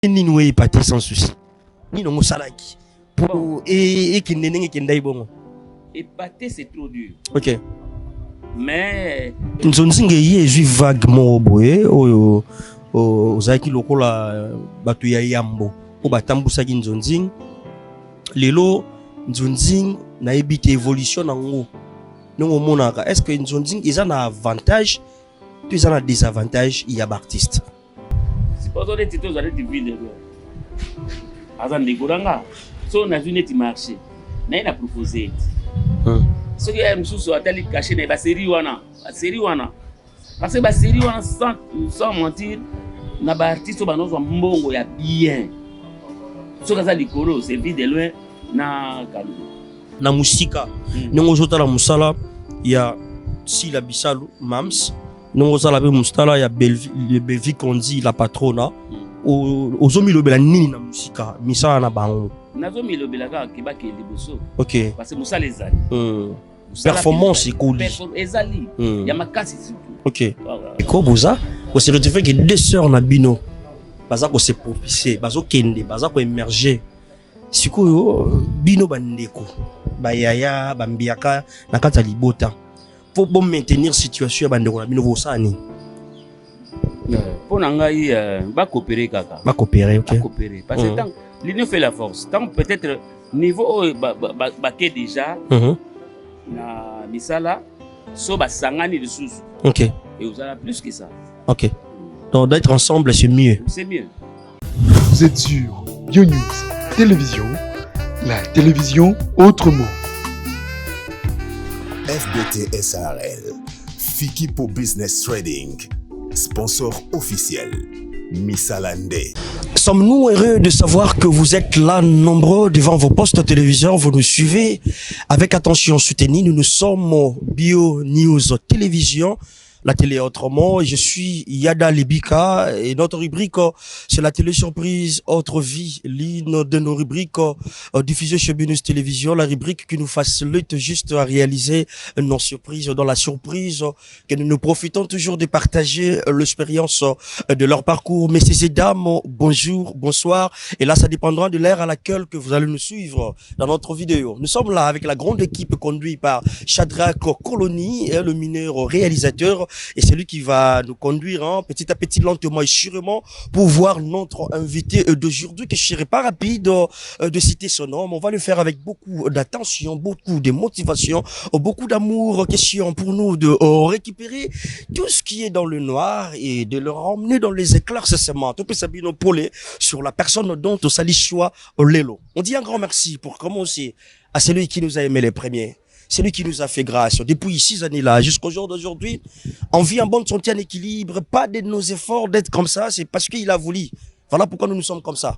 Ni nous épater sans souci. Ni non salaki. Pour et qui n'est qui n'est bon. Épater c'est trop dur. Ok. Mais Nous sommes singuliers et vaguement boye au zaki lokola batu ya yambo. Au batambu sagi nzonzing. Lelo nzonzing na ebite évolution nango. Nous monaka. Est-ce que nzonzing ils ont un avantage, ils ont un désavantage il y a artiste. Aujourd'hui, tu as des vidéos. Azan de Goranga, si on a vu net marché, on a proposé. Ce qui est un sous à tel caché dans la série wana, parce que la série wana sans mentir, na ba artiste ba nozo mbongo ya bien. Ce que ça dit Koro, c'est vide de loin na Kalou. Na musika, nous jota la musala, il y a si la bisalu mams. Nous avons la mustala ya Belvi qu'on dit la patrona aux zomi lobela nini na musika misala na bango nazomi lobela ka keba ke liboso. OK Parce que musala ezali performance école ezali ya makasi surtout. OK et ko boza ko se retrouver que deux sœurs na bino baza ko se propulser bazo kende baza ko émerger sikoyo bino bandeko bayaya bambiaka na kata libota pour bon maintenir situation bandeko na bino vosani pour nangai ba coopérer kaka ba coopérer. OK coopérer parce que tant l'union fait la force tant peut-être niveau ba ke déjà na misala so ba sangani de sous. OK et vous avez plus que ça. OK donc d'être ensemble c'est mieux. C'est mieux. Vous êtes sur YoNews Télévision, la télévision autrement. FBT SARL, Fikipo Business Trading, sponsor officiel, Missalande. Sommes-nous heureux de savoir que vous êtes là nombreux devant vos postes téléviseurs, vous nous suivez avec attention soutenue. Nous sommes au Bio News Télévision, la télé autrement. Je suis Yada Libika et notre rubrique c'est la télé surprise Autre Vie, l'une de nos rubriques diffusées chez Binus Télévision, la rubrique qui nous facilite juste à réaliser nos surprises. Dans la surprise que nous profitons toujours de partager l'expérience de leur parcours. Messieurs et dames, bonjour, bonsoir. Et là, ça dépendra de l'ère à laquelle que vous allez nous suivre dans notre vidéo. Nous sommes là avec la grande équipe conduite par Shadrach Colony, le mineur réalisateur. Et c'est lui qui va nous conduire petit à petit, lentement et sûrement pour voir notre invité d'aujourd'hui, que je ne serai pas rapide de citer son nom, mais on va le faire avec beaucoup d'attention, beaucoup de motivation, beaucoup d'amour, question pour nous de récupérer tout ce qui est dans le noir et de le ramener dans les éclaircissements. Tout peut s'habiller sur la personne dont on s'allie choix Lelo. On dit un grand merci pour commencer à celui qui nous a aimé les premiers. C'est lui qui nous a fait grâce. Depuis 6 années-là, jusqu'au jour d'aujourd'hui, on vit en bonne santé, en équilibre. Pas de nos efforts d'être comme ça, c'est parce qu'il a voulu. Voilà pourquoi nous sommes comme ça.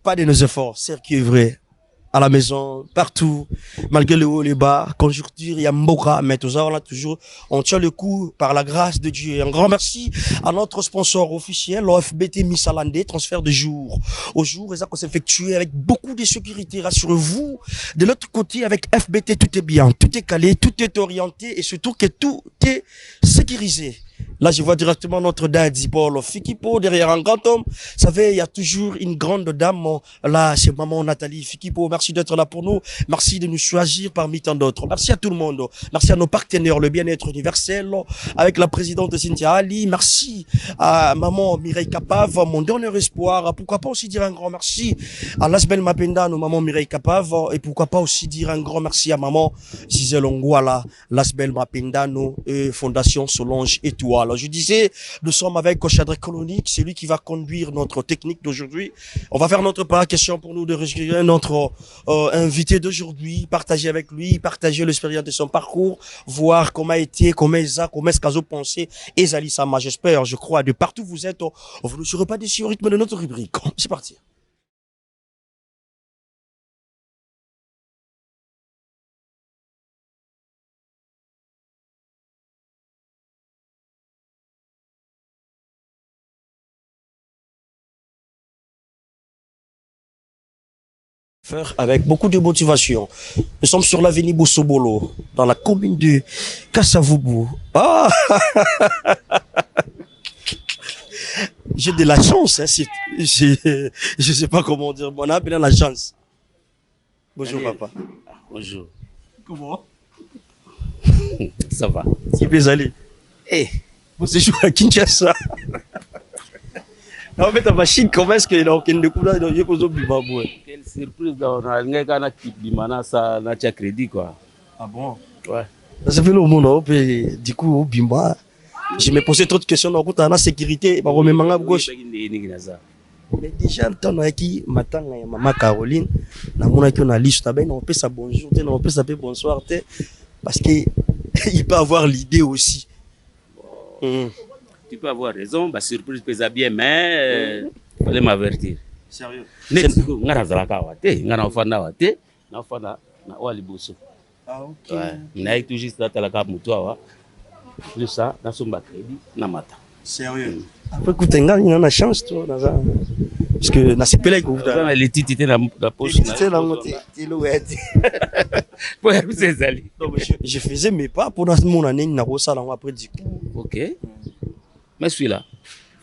Pas de nos efforts, c'est ce qui est vrai. À la maison, partout, malgré le haut et le bas, conjoncture, il y a Mboka, mais tout ça, on tient le coup par la grâce de Dieu. Et un grand merci à notre sponsor officiel, l'OFBT Missalande, transfert de jour au jour, et ça qu'on s'effectue avec beaucoup de sécurité, rassurez-vous. De l'autre côté, avec FBT, tout est bien, tout est calé, tout est orienté, et surtout que tout est sécurisé. Là, je vois directement notre daddy Paul Fikipo derrière un grand homme. Vous savez, il y a toujours une grande dame. Là, c'est maman Nathalie Fikipo. Merci d'être là pour nous. Merci de nous choisir parmi tant d'autres. Merci à tout le monde. Merci à nos partenaires, le bien-être universel, avec la présidente Cynthia Ali. Merci à maman Mireille Capave, mon dernier espoir. Pourquoi pas aussi dire un grand merci à Lasbel Mapenda, nos maman Mireille Capave. Et pourquoi pas aussi dire un grand merci à maman Gisèle Ongwala, Lasbel Mapenda, et Fondation Solange Étoile. Alors, je disais, nous sommes avec Shadrach Colony, c'est lui qui va conduire notre technique d'aujourd'hui. On va faire notre part question pour nous de recueillir notre invité d'aujourd'hui, partager avec lui, partager l'expérience de son parcours, voir comment a été, comment est-ce qu'ils ont pensé, et Zali Sama, j'espère, je crois, de partout où vous êtes, vous ne serez pas déçus au rythme de notre rubrique. C'est parti. Faire avec beaucoup de motivation. Nous sommes sur l'avenue Boussobolo, dans la commune de Kassavubu. Ah J'ai de la chance, hein, je sais pas comment dire, on a bien la chance. Bonjour Allez. papa. Bonjour. Comment? Ça va. Qui peut aller? Eh, Vous séjour à Kinshasa. En fait, ma Chine, comment est-ce qu'il a aucun de coups là, il y a besoin de baboué. quelle surprise on a ngeka type dimana ça na tia crédit quoi. Ah bon? Ouais. Ça fait le monde, du coup, au Bimba, je me posais trop de questions dans la sécurité, par le même gauche. Mais déjà, le temps qui m'attend, maman Caroline, na mon aki on a liste, on peut ça bonjour, on peut ça bonsoir, parce que il peut avoir l'idée aussi. Tu peux avoir raison, bah surprise pesa bien, mais fallait m'avertir. Sérieux? Next, ngana zalaka wate, ngana ofanda wate, na ofanda na wali boso. Ah ok. Ouais. Na tout juste là la carte mutuawa. Plus ça, na somba crédit, na mata. Sérieux? Après, écoute, il y a une chance, toi, dans ça. Parce que dans ces pays-là, il y a Les titres étaient dans la poche. Je faisais mes pas pour dans mon année, après du coup. Ok. Mais celui-là.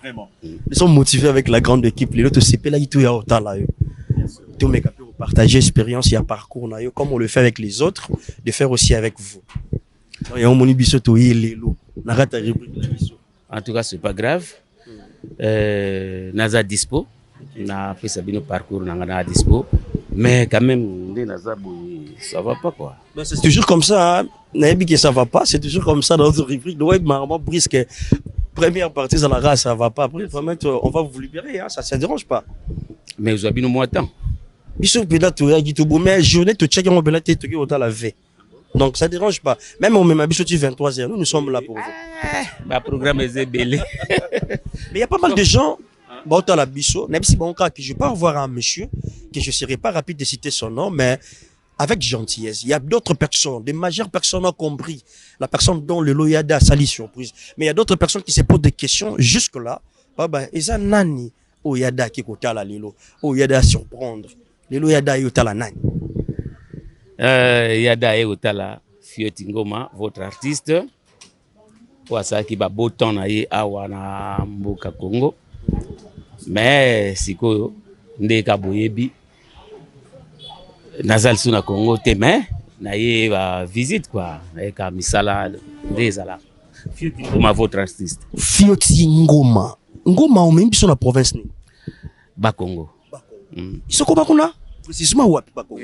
Vraiment. Ils sont motivés avec la grande équipe. Les autres CP là, ils sont autant là. Tous mes capables de partager expérience, il y a parcours là, comme on le fait avec les autres, de faire aussi avec vous. Il y a un moni biso to les lots. N'arrête à rubrique biso. En tout cas, c'est pas grave. Naza dispo. Na fait ça bien parcours na dispo. Mais quand même, Naza ça va pas quoi. C'est toujours comme ça. N'aimez que ça va pas. C'est toujours comme ça dans notre rubrique. Le web marrant brisque. Première partie dans la race, ça va pas. Après, on va vous libérer. Hein. Ça ne dérange pas. Mais vous avez moins de temps. Biso pela to ya gitu mais journée to check on pela te to ki la veille. Donc ça dérange pas. Même on même biso 23h, nous sommes là pour vous. Bah programme est belé. Mais il y a pas mal de gens bon la biso, même si bon cas que je peux avoir un monsieur que je serai pas rapide de citer son nom mais avec gentillesse. Il y a d'autres personnes, des majeures personnes ont compris la personne dont le loyada sali surprise. Mais il y a d'autres personnes qui se posent des questions jusque là. Baba, eza nani oyada ki kotala lelo. Oyada surprendre. Lelo yada yotala nani. Yada yotala Fioti Ngoma, votre artiste. Wasa ki ba boton na ye awa na mboka Congo. Mais sikoyo ndeka boyebi nazal suna Congo te mais na ye ba visite quoi. Na ye ka misala ndezala. Fioti Ngoma, votre artiste. Fioti Ngoma. Ngoma o même biso na province ni. Ba Congo. Isoko ba kuna? Précisément wapi ba Congo.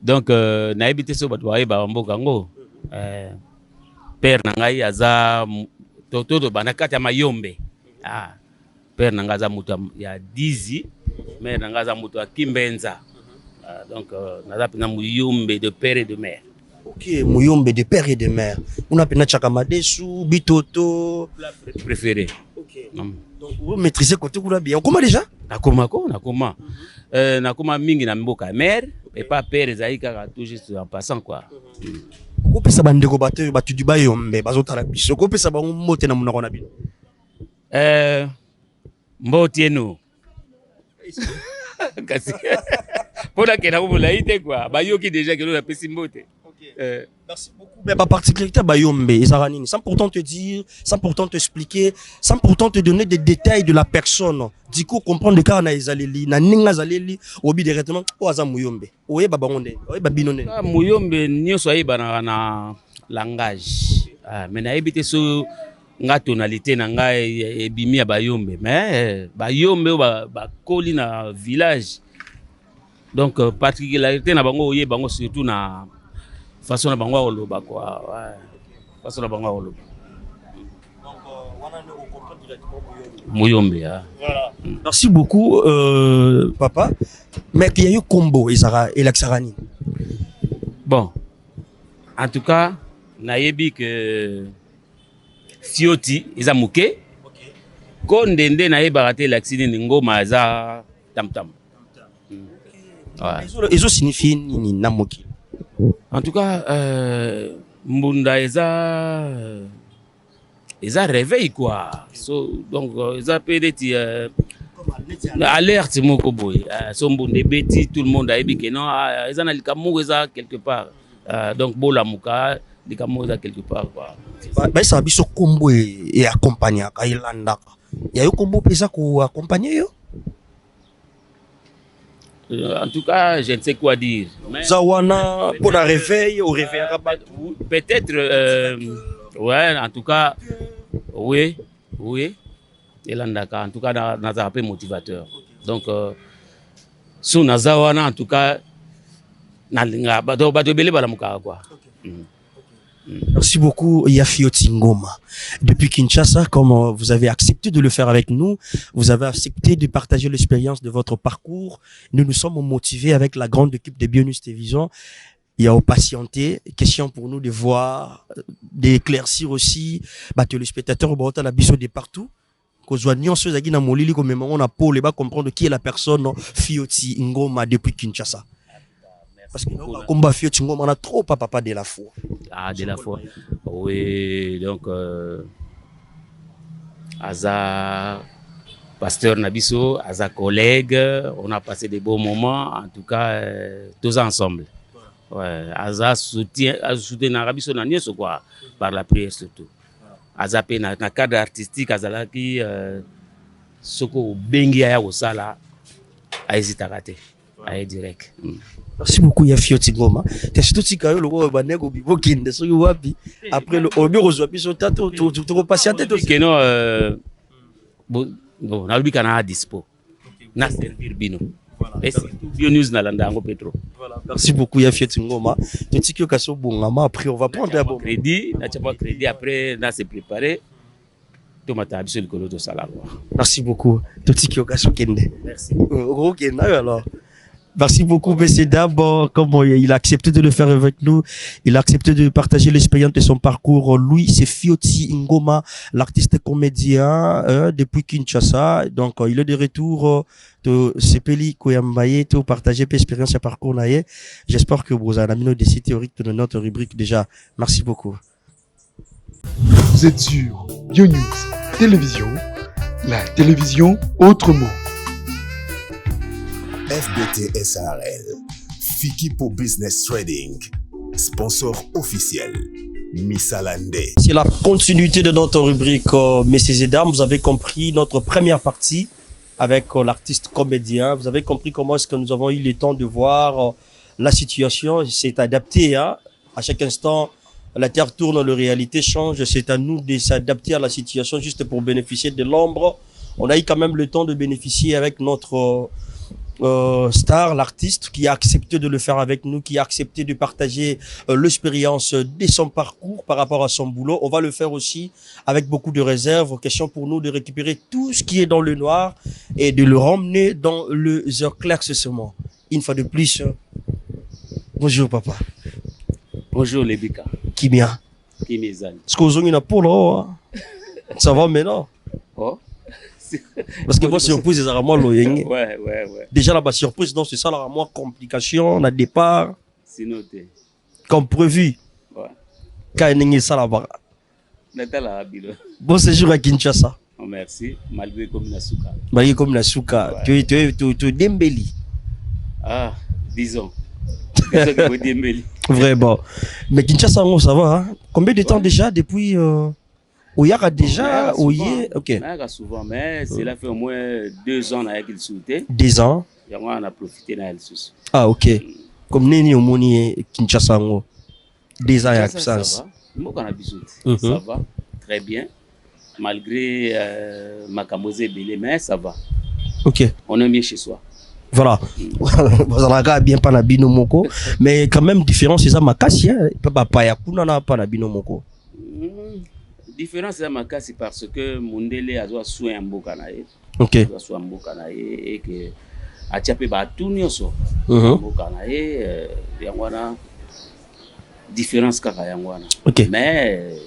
Donc na ebité so bato ba ba mboka ngo. Père nangai aza toto banakata mayombe. Ah. Père nangaza mutu ya Dizi, mère nangaza mutu ya Kimbenza. Donc naza pena muyombe de père et de mère. OK, muyombe de père et de mère. On a pena chakamadesu, bitoto préféré. OK. Donc vous maîtrisez côté kuna bien. Comment déjà? Nakoma. Nakoma mingi na mboka mère et pas père ezaika tout juste en passant quoi. Ko pesa bandeko bato batu du bayombe bazotala biso. Ko pesa bango mote na munako na bino. Mbotieno. Kasi. Pour que na mulaite quoi. Bayoki déjà que nous la pesi mbote. Merci beaucoup. Mais pas particularité Bayombe, Isaranini, sans pourtant te dire, sans pourtant t'expliquer, sans pourtant te donner des détails de la personne. Du coup, comprendre le cas na Izaleli, na Ninga Zaleli, obi directement, o aza Muyombe. Oye babonde, oye babinone. Muyombe nyoso ayiba na langage. Mais na ebité so nga tonalité na nga ebimi ya Bayombe, mais Bayombe ba koli na village. Donc particularité na bango oye bango surtout na façon na bango oloba quoi. Ouais. Façon na bango oloba. Donc on comprend directement Muyombe. Voilà. Merci beaucoup papa. Mais il y a eu combo Isara et Laxarani. Bon. En tout cas, nayebi que Fioti eza muke. OK. Kondende nayeba te Laxini Ngoma za tam. Ouais. Ils ont signifié nini namoki. En tout cas, Mbunda eza réveil quoi. So, donc eza peut-être alerte moko boy. So Mbunda beti tout le monde a dit que non, eza na likamu eza quelque part. Donc bola muka likamu eza quelque part quoi. Ba ça biso combo et accompagner ka ilanda. Ya yo kombo pesa ko accompagner yo. En tout cas, je ne sais quoi dire. Zawana pour la réveil, au réveil rabat. Peut-être, ouais, en tout cas, oui. Et là, en tout cas, dans un peu motivateur. Donc, sous Nazawana, en tout cas, Merci beaucoup, Yafioti Ngoma. Depuis Kinshasa, comme vous avez accepté de le faire avec nous, vous avez accepté de partager l'expérience de votre parcours. Nous nous sommes motivés avec la grande équipe de BioNews Télévision. Il y a au patienté, question pour nous de voir, d'éclaircir aussi, les spectateurs au la biso de partout. Qu'on soit nyonso zaki na molili comme on a pour les bas comprendre qui est la personne Fioti Ngoma depuis Kinshasa. Parce que nous, combat Fioti Ngoma, on a trop papa de la foi. Ah, de la foi. Oui, donc, Aza, pasteur Nabiso, Aza collègue, on a passé des beaux moments, en tout cas, tous ensemble. Ouais, Aza soutient Nabiso quoi, par la prière surtout. Aza pe na cadre artistique, Azala qui, soko bengi aya osala, aizita kate, aye direct. Merci beaucoup, Yafioti Ngoma. T'es surtout si quand le roi banego bibo kinde so wapi après le obi rozopi so tato tu patienter aussi. Que non bon na lubi kana dispo. Na servir bino. Et c'est tout BioNews na landa ngo Petro. Voilà, merci beaucoup Yafioti Ngoma. Tu sais que kaso bongama après on va prendre un bon crédit, na tchapa crédit après na se préparer. Tomata biso le kolo to sala. Merci beaucoup. Tu sais que kaso kende. Merci. OK, alors. Merci beaucoup, messieurs, dames. Comme il a accepté de le faire avec nous, il a accepté de partager l'expérience de son parcours. Lui, c'est Fioti Ngoma, l'artiste comédien depuis Kinshasa. Donc, il est de retour de Sepeli Koyambaye, de partager l'expérience et parcours. J'espère que vous avez mis des sites théoriques de notre rubrique déjà. Merci beaucoup. Vous êtes sur BioNews Télévision, la télévision autrement. FBT SARL, Fikipo Business Trading, sponsor officiel, Missalande. C'est la continuité de notre rubrique, messieurs et dames. Vous avez compris notre première partie avec l'artiste comédien. Vous avez compris comment est-ce que nous avons eu le temps de voir la situation. C'est adapté, hein. À chaque instant, la terre tourne, la réalité change. C'est à nous de s'adapter à la situation juste pour bénéficier de l'ombre. On a eu quand même le temps de bénéficier avec notre star, l'artiste qui a accepté de le faire avec nous, qui a accepté de partager l'expérience de son parcours par rapport à son boulot. On va le faire aussi avec beaucoup de réserve. Question pour nous de récupérer tout ce qui est dans le noir et de le ramener dans le éclaircissement. Une fois de plus, bonjour papa. Bonjour les Bika. Kimia. Kimizan. Ce que vous avez pour là, ça va maintenant. Oh. Parce que moi, surprise, c'est vraiment loyeng. Ouais. Déjà, là-bas, surprise, donc c'est ça, là, moins complication, on a départ. C'est noté. Comme prévu. Ouais. Quand il y a ça là-bas. Bon séjour à Kinshasa. Oh, merci. Malgré comme Nasuka. Malgré comme Nasuka. Ouais. Tu es Dembélé. Ah, disons. Dembélé. Vraiment. Mais Kinshasa, ça va, hein? Combien de temps déjà depuis Oyaka déjà, Oye, ok. Souvent, mais c'est là fait au moins 2 ans qu'il souhaitait. 2 ans. Et on a profité dans le sous. Ah, ok. Comme Neni Omoni Kinshasa, 2 ans à l'absence. Ça va, très bien. Malgré ma camosée belé, mais ça va. Ok. On est mieux chez soi. Voilà. Vous allez bien pas la bino moko, mais quand même différence c'est ça ma casse, hein. Pas ya kuna na pas la bino moko. Différence c'est ma casse parce que Mundele a soin mboka na ye. OK. A soin mboka na ye et que a tiapé ba tout nyonso. Mboka na ye yangwana différence kaka yangwana. OK. Mais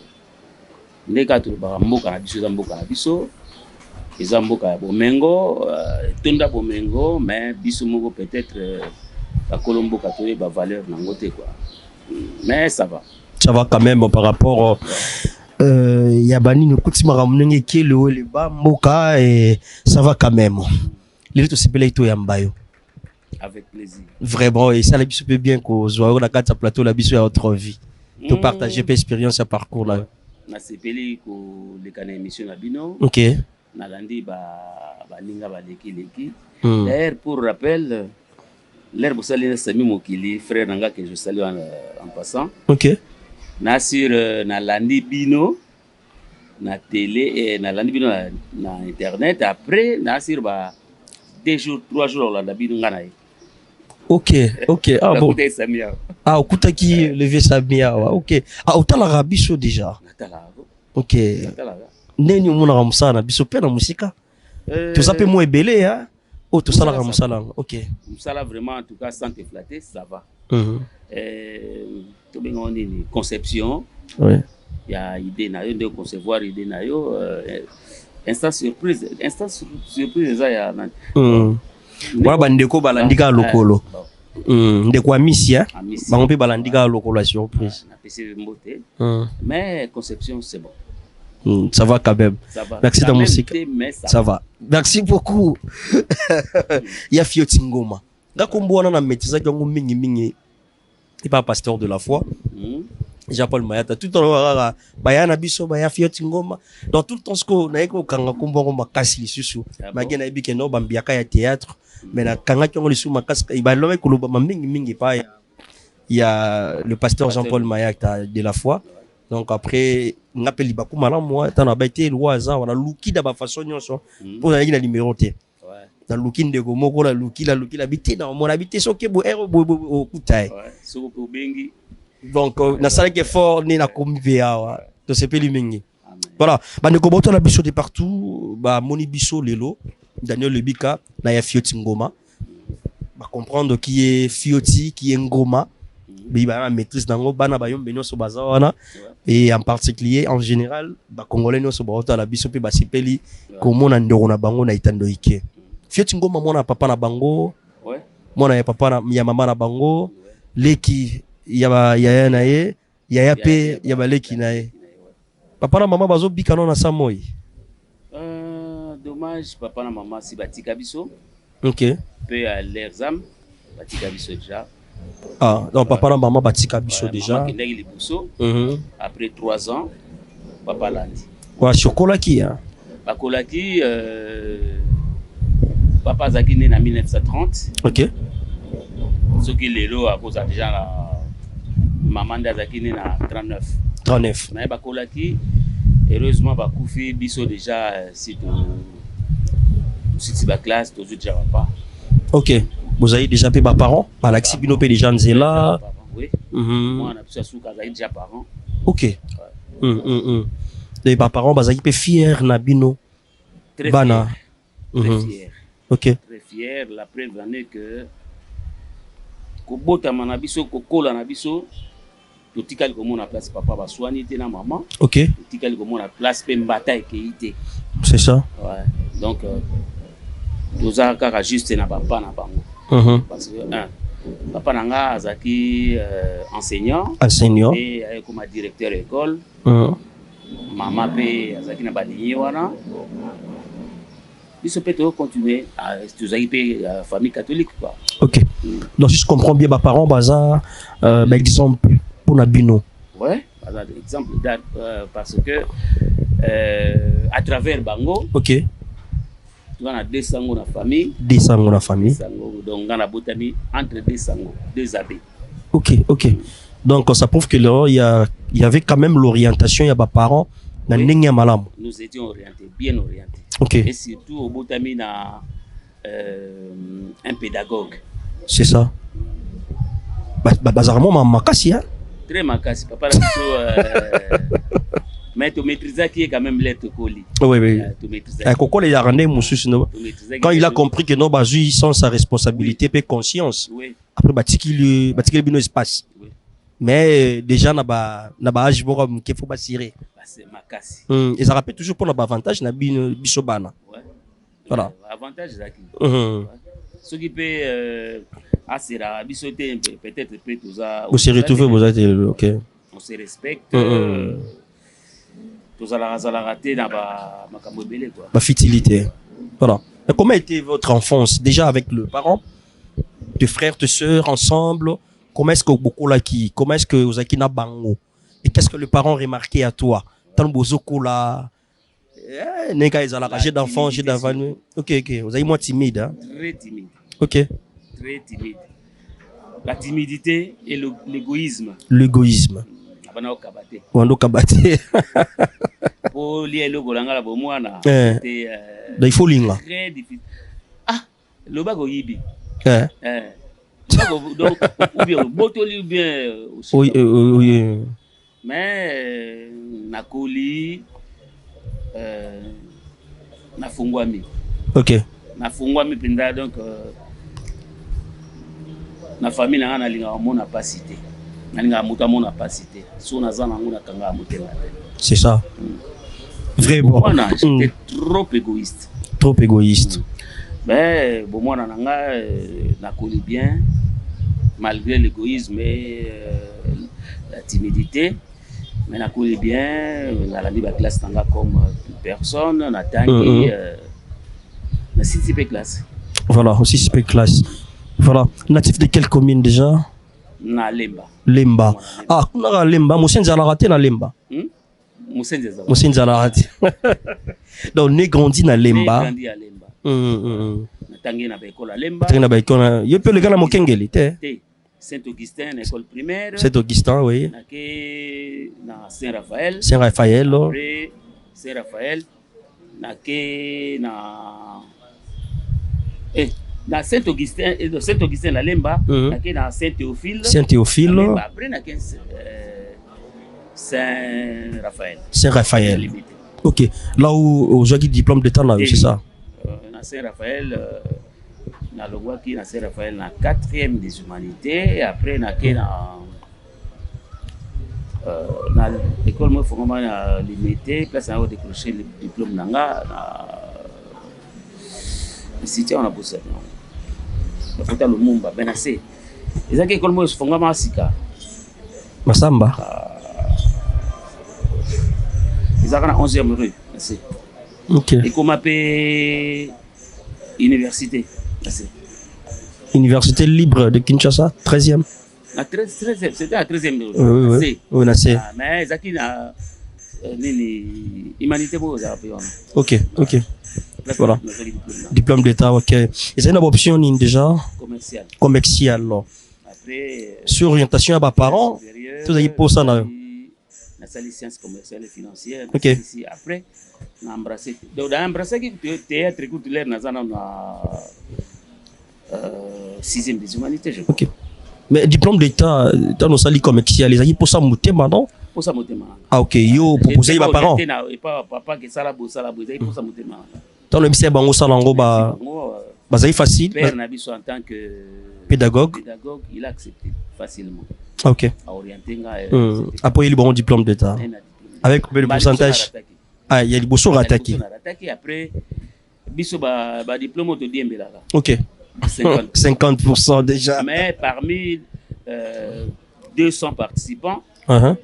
ndeka to ba mboka na biso eza mboka ya bomengo tonda bomengo mais biso moko peut-être la kolomboka to ba valeur nango te quoi. Mais ça va quand même par rapport Yabani no kutima ramunenge qui le bas mboka et ça va quand même. Les autres c'est pelé to yambayo. Avec plaisir. Vraiment et ça la biso peut bien ko zo na kata plateau la biso ya autre vie. De partager l'expérience et parcours là. Na sepeli ko le kana émission na bino. OK. nalandi baninga baleki. D'ailleurs, pour rappel, l'air Boussali Sami Mokili, frère Nanga que je salue en passant. Ok. Nasir nalandi bino na télé et nalandi bino na internet. Après Nasir 2 jours 3 jours la bino nganaye. Ok. Ah bon. Ah okuta qui lever Samia. Ok. Ah otala biso déjà. Ok. Neni mona ramsana biso pe na musika. Tu sape mo ebele hein. Oh, tout ça là, ok. Ça là vraiment, en tout cas, sans te flatter, ça va. Tout bien, on est conception. Oui. Il y a idée nayo, de concevoir idée nayo. Instant surprise, ça y a. Voilà, bandeko balandika lokolo. Ndeko amisia. Bangompe balandika lokolo surprise. Na PC mbote. Mais conception, c'est bon. Ça va quand même. Ça va. Merci de la musique. Ça va. Merci beaucoup. Il y a Fioti Ngoma. Ngakomboana na métier yango mingi. Et pas pasteur de la foi. Jean-Paul Mayata tout le temps bayana biso baya Fioti Ngoma. Dans tout le temps ce qu'on a ko kanga kombo makasi lisusu. Magena ibike no bambiaka ya théâtre. Mais na kanga kyongo lisusu makasi ibalome koloba mingi pa il y a le pasteur Jean-Paul Mayata de la foi. Donc après on appelle Libakou malam moi t'en as bêté loisa on a luki da ba façon nyonso pour na na numéro T. Na luki ndeko moko la luki la bité na mon habité soke bo bo kutai. Soko bengi. Donc na sala que fort ni na komvia wa to sepeli mingi. Voilà, ba ndeko boto na biso de partout ba moni biso lelo Daniel Lebika na ya Fioti Ngoma. Ba comprendre qui est Fioti qui est Ngoma. Ba maîtrise dango bana ba yombe nyonso bazawana. Et en particulier, en général, les Congolais ne sont pas la biso pe basipeli comme on a ndoro na bango na itando ike. Fioti Ngoma mona papa na bango. Ouais. Mona ya papa na ya mama na bango. Leki ya na ye, ya pe ya baleki na ye. Papa na mama bazo bika na samoi. Dommage papa na mama si batika biso. OK. Peu à leurs âmes batika biso déjà. Ah, donc papa et maman batika biso déjà. Après 3 ans, papa l'a dit. Quoi, chocolat qui hein? Bakolaki, papa Zaki né en 1930. Ok. Ce qui est là à cause déjà la maman Zaki né en 39. 39. Mais Bakolaki, heureusement, Bakoufi biso déjà si tu la classe, tu déjà pas. Ok. Vous avez déjà payé vos parents? Malaxi Binopé déjà Nzela. Oui. Moi, on a pu se déjà parents. Ok. Les parents, vous avez fiers Nabino. Très Bana. Fier. Très fier. Ok. Très fier. La preuve en est que Kobota Manabiso, Kokola Nabiso, tout tika comme on a place papa va soigner na maman. Ok. Tout tika comme on a place Pembata et Keité. C'est ça. Ouais. Donc nous avons juste na papa na bango. Parce que papa nanga azaki enseignant et comme directeur école. Maman pe azaki na baligné wana. Il se peut continuer à étudier la famille catholique quoi. OK. Donc si je comprends bien mes parents baza exemple pour Nabino. Ouais, baza exemple parce que à travers Bango. OK. On a 2 sango dans la famille. 2 sango dans la famille. Donc on a botami entre 2 sango, 2 abbés. OK. Donc ça prouve que il y avait quand même l'orientation, il y a des parents dans oui. Malam. Nous étions orientés, bien orientés. OK. Et surtout au botami na un pédagogue. C'est ça. Bazaramo makasi hein. Très makasi papa la mais tu maîtrises qui est quand même l'être coli. Oui. Quand il a compris que non, il sent sa responsabilité et conscience. Oui. Après, il y a espace. Oui. Mais déjà, il y a un âge qu'il faut tirer. C'est makasi. Et ça rappelle toujours pour l'avantage de Bisobana. Voilà. Avantage, ce qui peut peut-être vous se retrouvez, vous êtes OK. On se respecte. Tous à la raté dans ma fitilité. Voilà. Et comment était votre enfance déjà avec le parent, tes frères, tes sœurs ensemble? Comment est-ce que beaucoup là qui, comment est-ce que vous avez bango? Et qu'est-ce que le parent remarquait à toi? Tant bozoko là, Neka ezalaka j'ai d'enfants, j'ai d'enfants. Ok, vous avez moins timide, hein? Très timide. Ok. Très timide. La timidité et l'égoïsme. L'égoïsme. Abana okabate. Wando kabate. Pour lier le golanga la bomwana. C'était il faut linga. Très difficile. Ah, le bago yibi. Donc ou bien botoli ou bien oui. Mais nakoli nafungwami. Ok. Nafungwami pinda donc na famille na na linga mona pas cité. Na linga muta mona pas cité. So na zana nguna kanga mutela. C'est ça. Vraiment. Moi j'étais trop égoïste. Trop égoïste. Mais bon moi nanga nakoli bien malgré l'égoïsme et la timidité. Mais na coulé bien, na la libre classe tanga comme personne, na tangi na 6 classe. Voilà, aussi 6 classe. Voilà, natif de quelle commune déjà? Na Lemba. Lemba. Ah, kuna Lemba, Moussenza la raté na Lemba. Moussenza la raté. Donc né grandi na Lemba. Né grandi à Lemba. Na tangi na école à Lemba. Tangi na école. Yo peut le gars na Mokengeli té. Saint-Augustin, école primaire. Saint-Augustin, oui. Na Saint-Raphaël. Saint-Raphaël. Après Saint-Raphaël. Na Saint-Augustin, Saint-Augustin la Lemba. Na Saint-Théophile. Saint-Théophile. Après na Saint-Raphaël. Saint-Raphaël. Ok. Là où j'ai eu diplôme d'état, c'est ça. Na Saint-Raphaël. Na longwaki na Saint-Raphaël na 4e des humanités et après na l'école moi faut na limité place na décrocher le diplôme nanga na cité on a bossé na Kota Lumumba ben assez ezaki école moi faut ngama sika Masamba ezaka na 11e rue assez. Ok. Et comment appelle université. Université libre de Kinshasa, 13e. C'était la 13e. Oui, on a c'est. Mais Zaki na humanité Ok. Voilà. Diplôme d'état, ok. Et c'est une option déjà commerciale. Après sur orientation à bas parents, tout ça pour ça là. La licence commerciale et financière. Ok. Après on a embrassé. Donc on a embrassé que théâtre culturel na 6e des humanités, je crois. Ok. Mais diplôme d'état dans nos salles commerciales, les amis pour ça monter maintenant. Pour ça monter maintenant. Ah ok. Yo proposer les parents. Et pas papa que ça la bosse pour ça monter maintenant. Dans le ministère bango salango ba c'est facile. Père Nabiso en tant que pédagogue, il a accepté facilement. Ok. À orienter après il a bon diplôme d'état. Avec combien de pourcentage? Ah, il y a des bourses attaqués. Après biso ba diplôme de diembela. Ok. 50% déjà. Mais parmi 200 participants, nous avons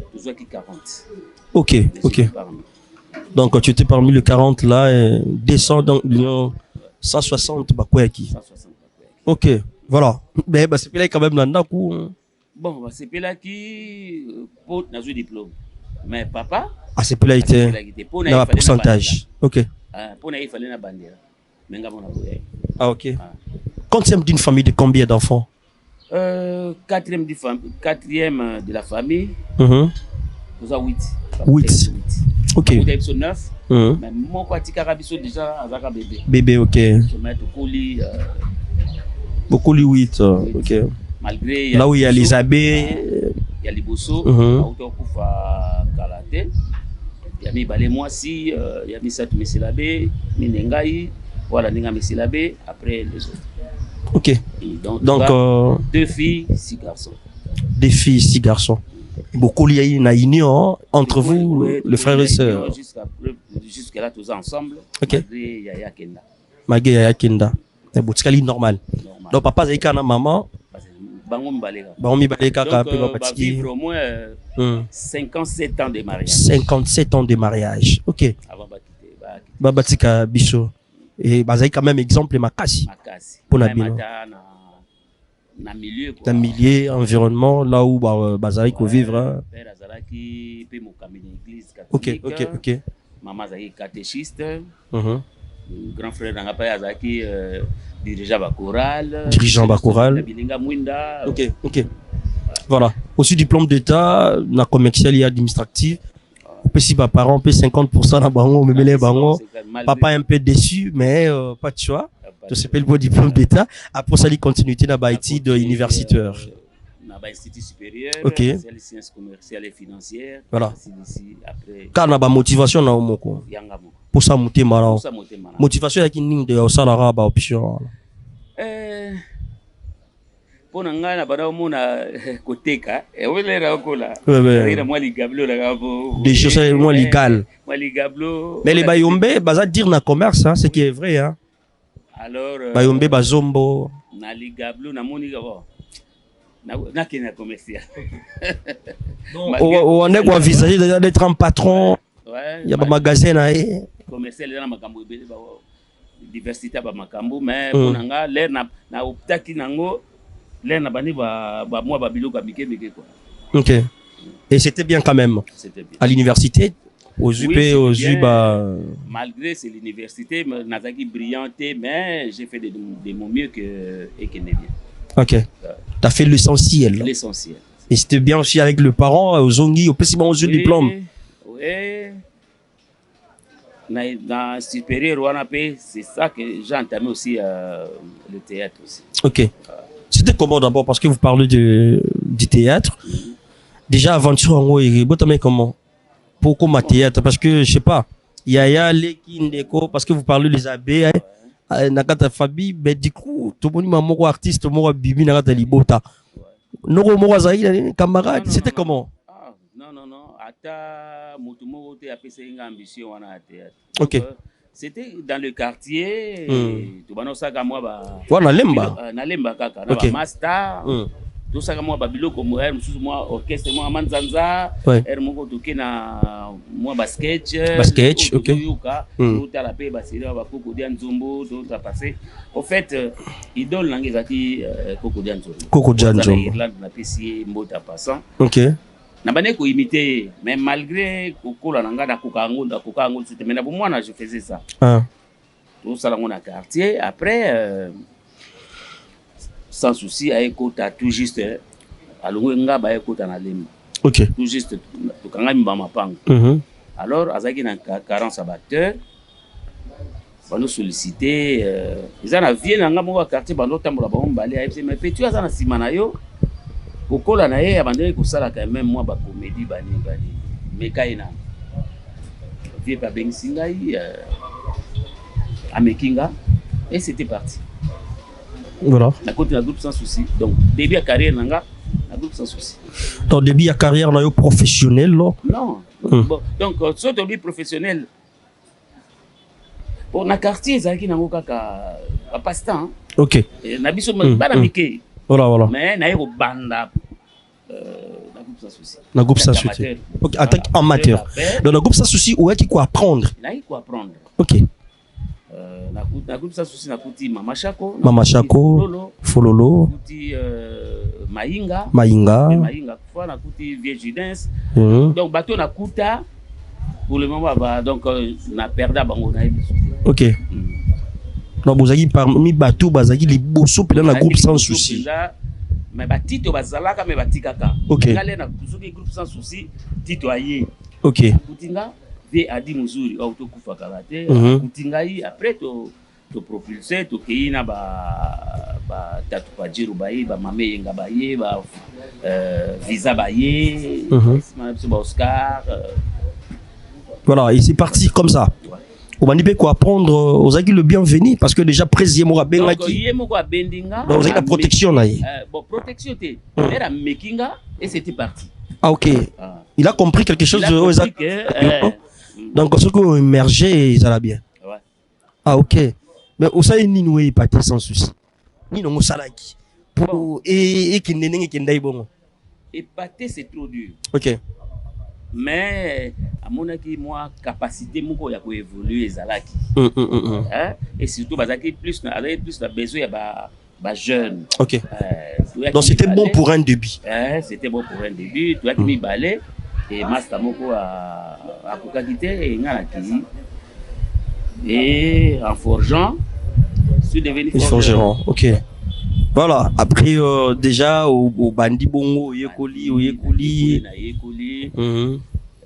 40. Ok. Donc tu étais parmi les 40 là, 200 donc 160 bakweki. 160 Ok, voilà. Mais c'est là quand même là coup. Bon, c'est là qui pour notre diplôme. Mais papa. Ah c'est là était. Dans pourcentage. Ok. Pour na il fallait na bandera. Menga mona boye. Ah ok. Quatrième d'une famille de combien d'enfants? Quatrième de la famille. Nous avons 8. 8. Ok. Nous avons 9. Mais mon petit carabiso déjà avec un bébé. Bébé, ok. Je mets au colis. Beaucoup les 8. Ok. Malgré. Là où il y a les abbés. Il y a les bossos. Il y a Kalaté. Il y a mis balé moi si. Il y a mis ça tout Messi l'abbé. Minengai. Voilà, Ninga Messi l'abbé. Après les autres. Ok. Donc 2 filles, 6 garçons. 2 filles, 6 garçons. Beaucoup il y a une union entre vous, le frère et sœur. Jusqu'à là tous ensemble. Ok. Malgré Yaya Kenda. Malgré Yaya Kenda. C'est botkali normal. Donc papa c'est kana maman. Bangomi balega. Bangomi balega ka pe va vivre au moins 57 ans de mariage. 57 ans de mariage. Ok. Avant de quitter. Babatika biso. Et bazai quand même exemple makasi. Pour na bino. Dans milieu environnement là où bazai ko vivre. Père Azalaki pe mo kamine église catholique. Ok. maman azaki catéchiste. Grand frère nanga pa azaki dirigeant ba chorale. Dirigeant ba chorale. Bilinga Mwinda. Ok. Voilà. Aussi diplôme d'état, na commercial et administratif. Si mes parents paient 50% dans bango, mais les bango, papa est un peu déçu, mais pas de choix. Je sais pas le bon diplôme d'état. Après ça, il continuité dans Haïti de universitaire. Dans l'institut supérieur. Ok. Les sciences commerciales et financières. Voilà. Après. Car na ba motivation na omoko. Pour ça monter malin. Motivation avec une de salaire ba option. Pour nanga na bana mona koteka ewelera okola ira moi ligablo la gabo des choses moins légales moi ligablo mais les bayombe baza dire na commerce hein, ce qui est vrai hein. Alors bayombe bazombo na ligablo na moni gabo na kena commercial on est quoi envisager d'être un patron il y a pas magasin na commercial na makambo ebele ba diversité ba makambo mais pour nanga l'air na optaki nango. Ok. Et c'était bien quand même. C'était bien. À l'université, aux UP, oui, aux UBA. Malgré c'est l'université, Nazaki brillanté, mais j'ai fait de mon mieux que bien. Ok. T'as fait l'essentiel. L'essentiel. Et c'était bien aussi avec le parent, aux Zongi, au Pessiment, aux diplômes. Oui. Dans supérieur, c'est ça que j'ai entamé aussi le théâtre aussi. Ok. C'était comment d'abord? Parce que vous parlez du théâtre. Déjà, aventure en haut, comment? Pourquoi ma théâtre? Parce que, je sais pas, il y a les Kindeko, parce que vous parlez des abbés, Nakata Fabi, mais du coup, tout le monde m'a artiste, tout le monde bibi, Nakata Libota. Noro Morazaï, camarade, c'était comment? Non. Ata, Motumo, tu as fait une ambition en théâtre. Ok. C'était dans le quartier. Tout le monde sait que moi, voilà, Lemba. Nalemba kaka. Ok. Master. Tout ça que moi, babilo comme moi, orchestre, moi, manzanza. Moi, toqué na moi basket. Basket, ok. Tout à la paix, basile, bakoko dianzombo, tout a passé. Au fait, idole langezaki Koko Dianzombo. Koko Dianzombo. Irlande na PC mbota passant. Ok. Na bane ko imiter, mais malgré kokola nanga na kokango c'était mais pour moi je faisais ça. Tout ça dans le quartier après sans souci avec kota tout juste alongo nga ba kota na lemba. OK. Tout juste to kanga mba mapango. Alors azaki na carence abatteur ba nous solliciter ils en viennent nanga mo quartier ba notambola ba mbali a mais petit azana simana yo. Kokola na ye abandonné kosala quand même moi ba comédie bani mekaina vie pa bensingai amekinga et c'était parti. Voilà. Na côté na groupe sans souci. Donc début à carrière nanga na groupe sans souci. Ton début à carrière na yo professionnel là? Non. Bon, donc sur ton début professionnel pour na quartier zaki nango kaka passe-temps. OK. Na biso bana mike. Voilà. Mais na yeko banda na groupe sans souci. OK, en tant qu'amateur. Donc le groupe sans souci où est qu'il quoi apprendre? Là il quoi apprendre. OK. Na groupe sans souci na kuti Mama Chako, Fololo, kuti Maïnga fois na kuti Vieux Judens. Donc bateau na kuta pour le moment donc na perda bango na biso. OK. Non, vous avez parmi bateau, vous avez les bosso dans la groupe sans souci. Mais batito bazalaka mais batikaka. OK. Ngale na kusuki groupe sans souci, tito aye. OK. Kutinga ve adi muzuri auto kufa karate. Kutinga yi après to propulser to keina ba tatu pajiru bayi ba mame yenga bayi ba visa bayi. Ba Oscar. Voilà, et c'est parti comme ça. On va dire quoi apprendre aux aguilles le bienvenu parce que déjà président moi benga qui donc vous avez la protection là. Bon protection était era makinga et c'était parti. Ah OK. Il a compris quelque chose donc ce qu'on émerger ça va bien. Ouais. Ah OK. Mais au ça ni nous pas sans souci. Ni non salaki. Pour et qui nenenge qui ndai bon. Et pâté c'est trop dur. OK. Mais à mon avis moi capacité moko ya ko évoluer ezalaki et surtout bazaki plus la besoin ya ba jeune. OK. Donc c'était bon pour un début. C'était bon pour un début, toi qui mi balé et master moko à kokakité et ngalaki et en forgeant je suis devenu forgeron. OK. Voilà, après déjà au bandi bongo yekoli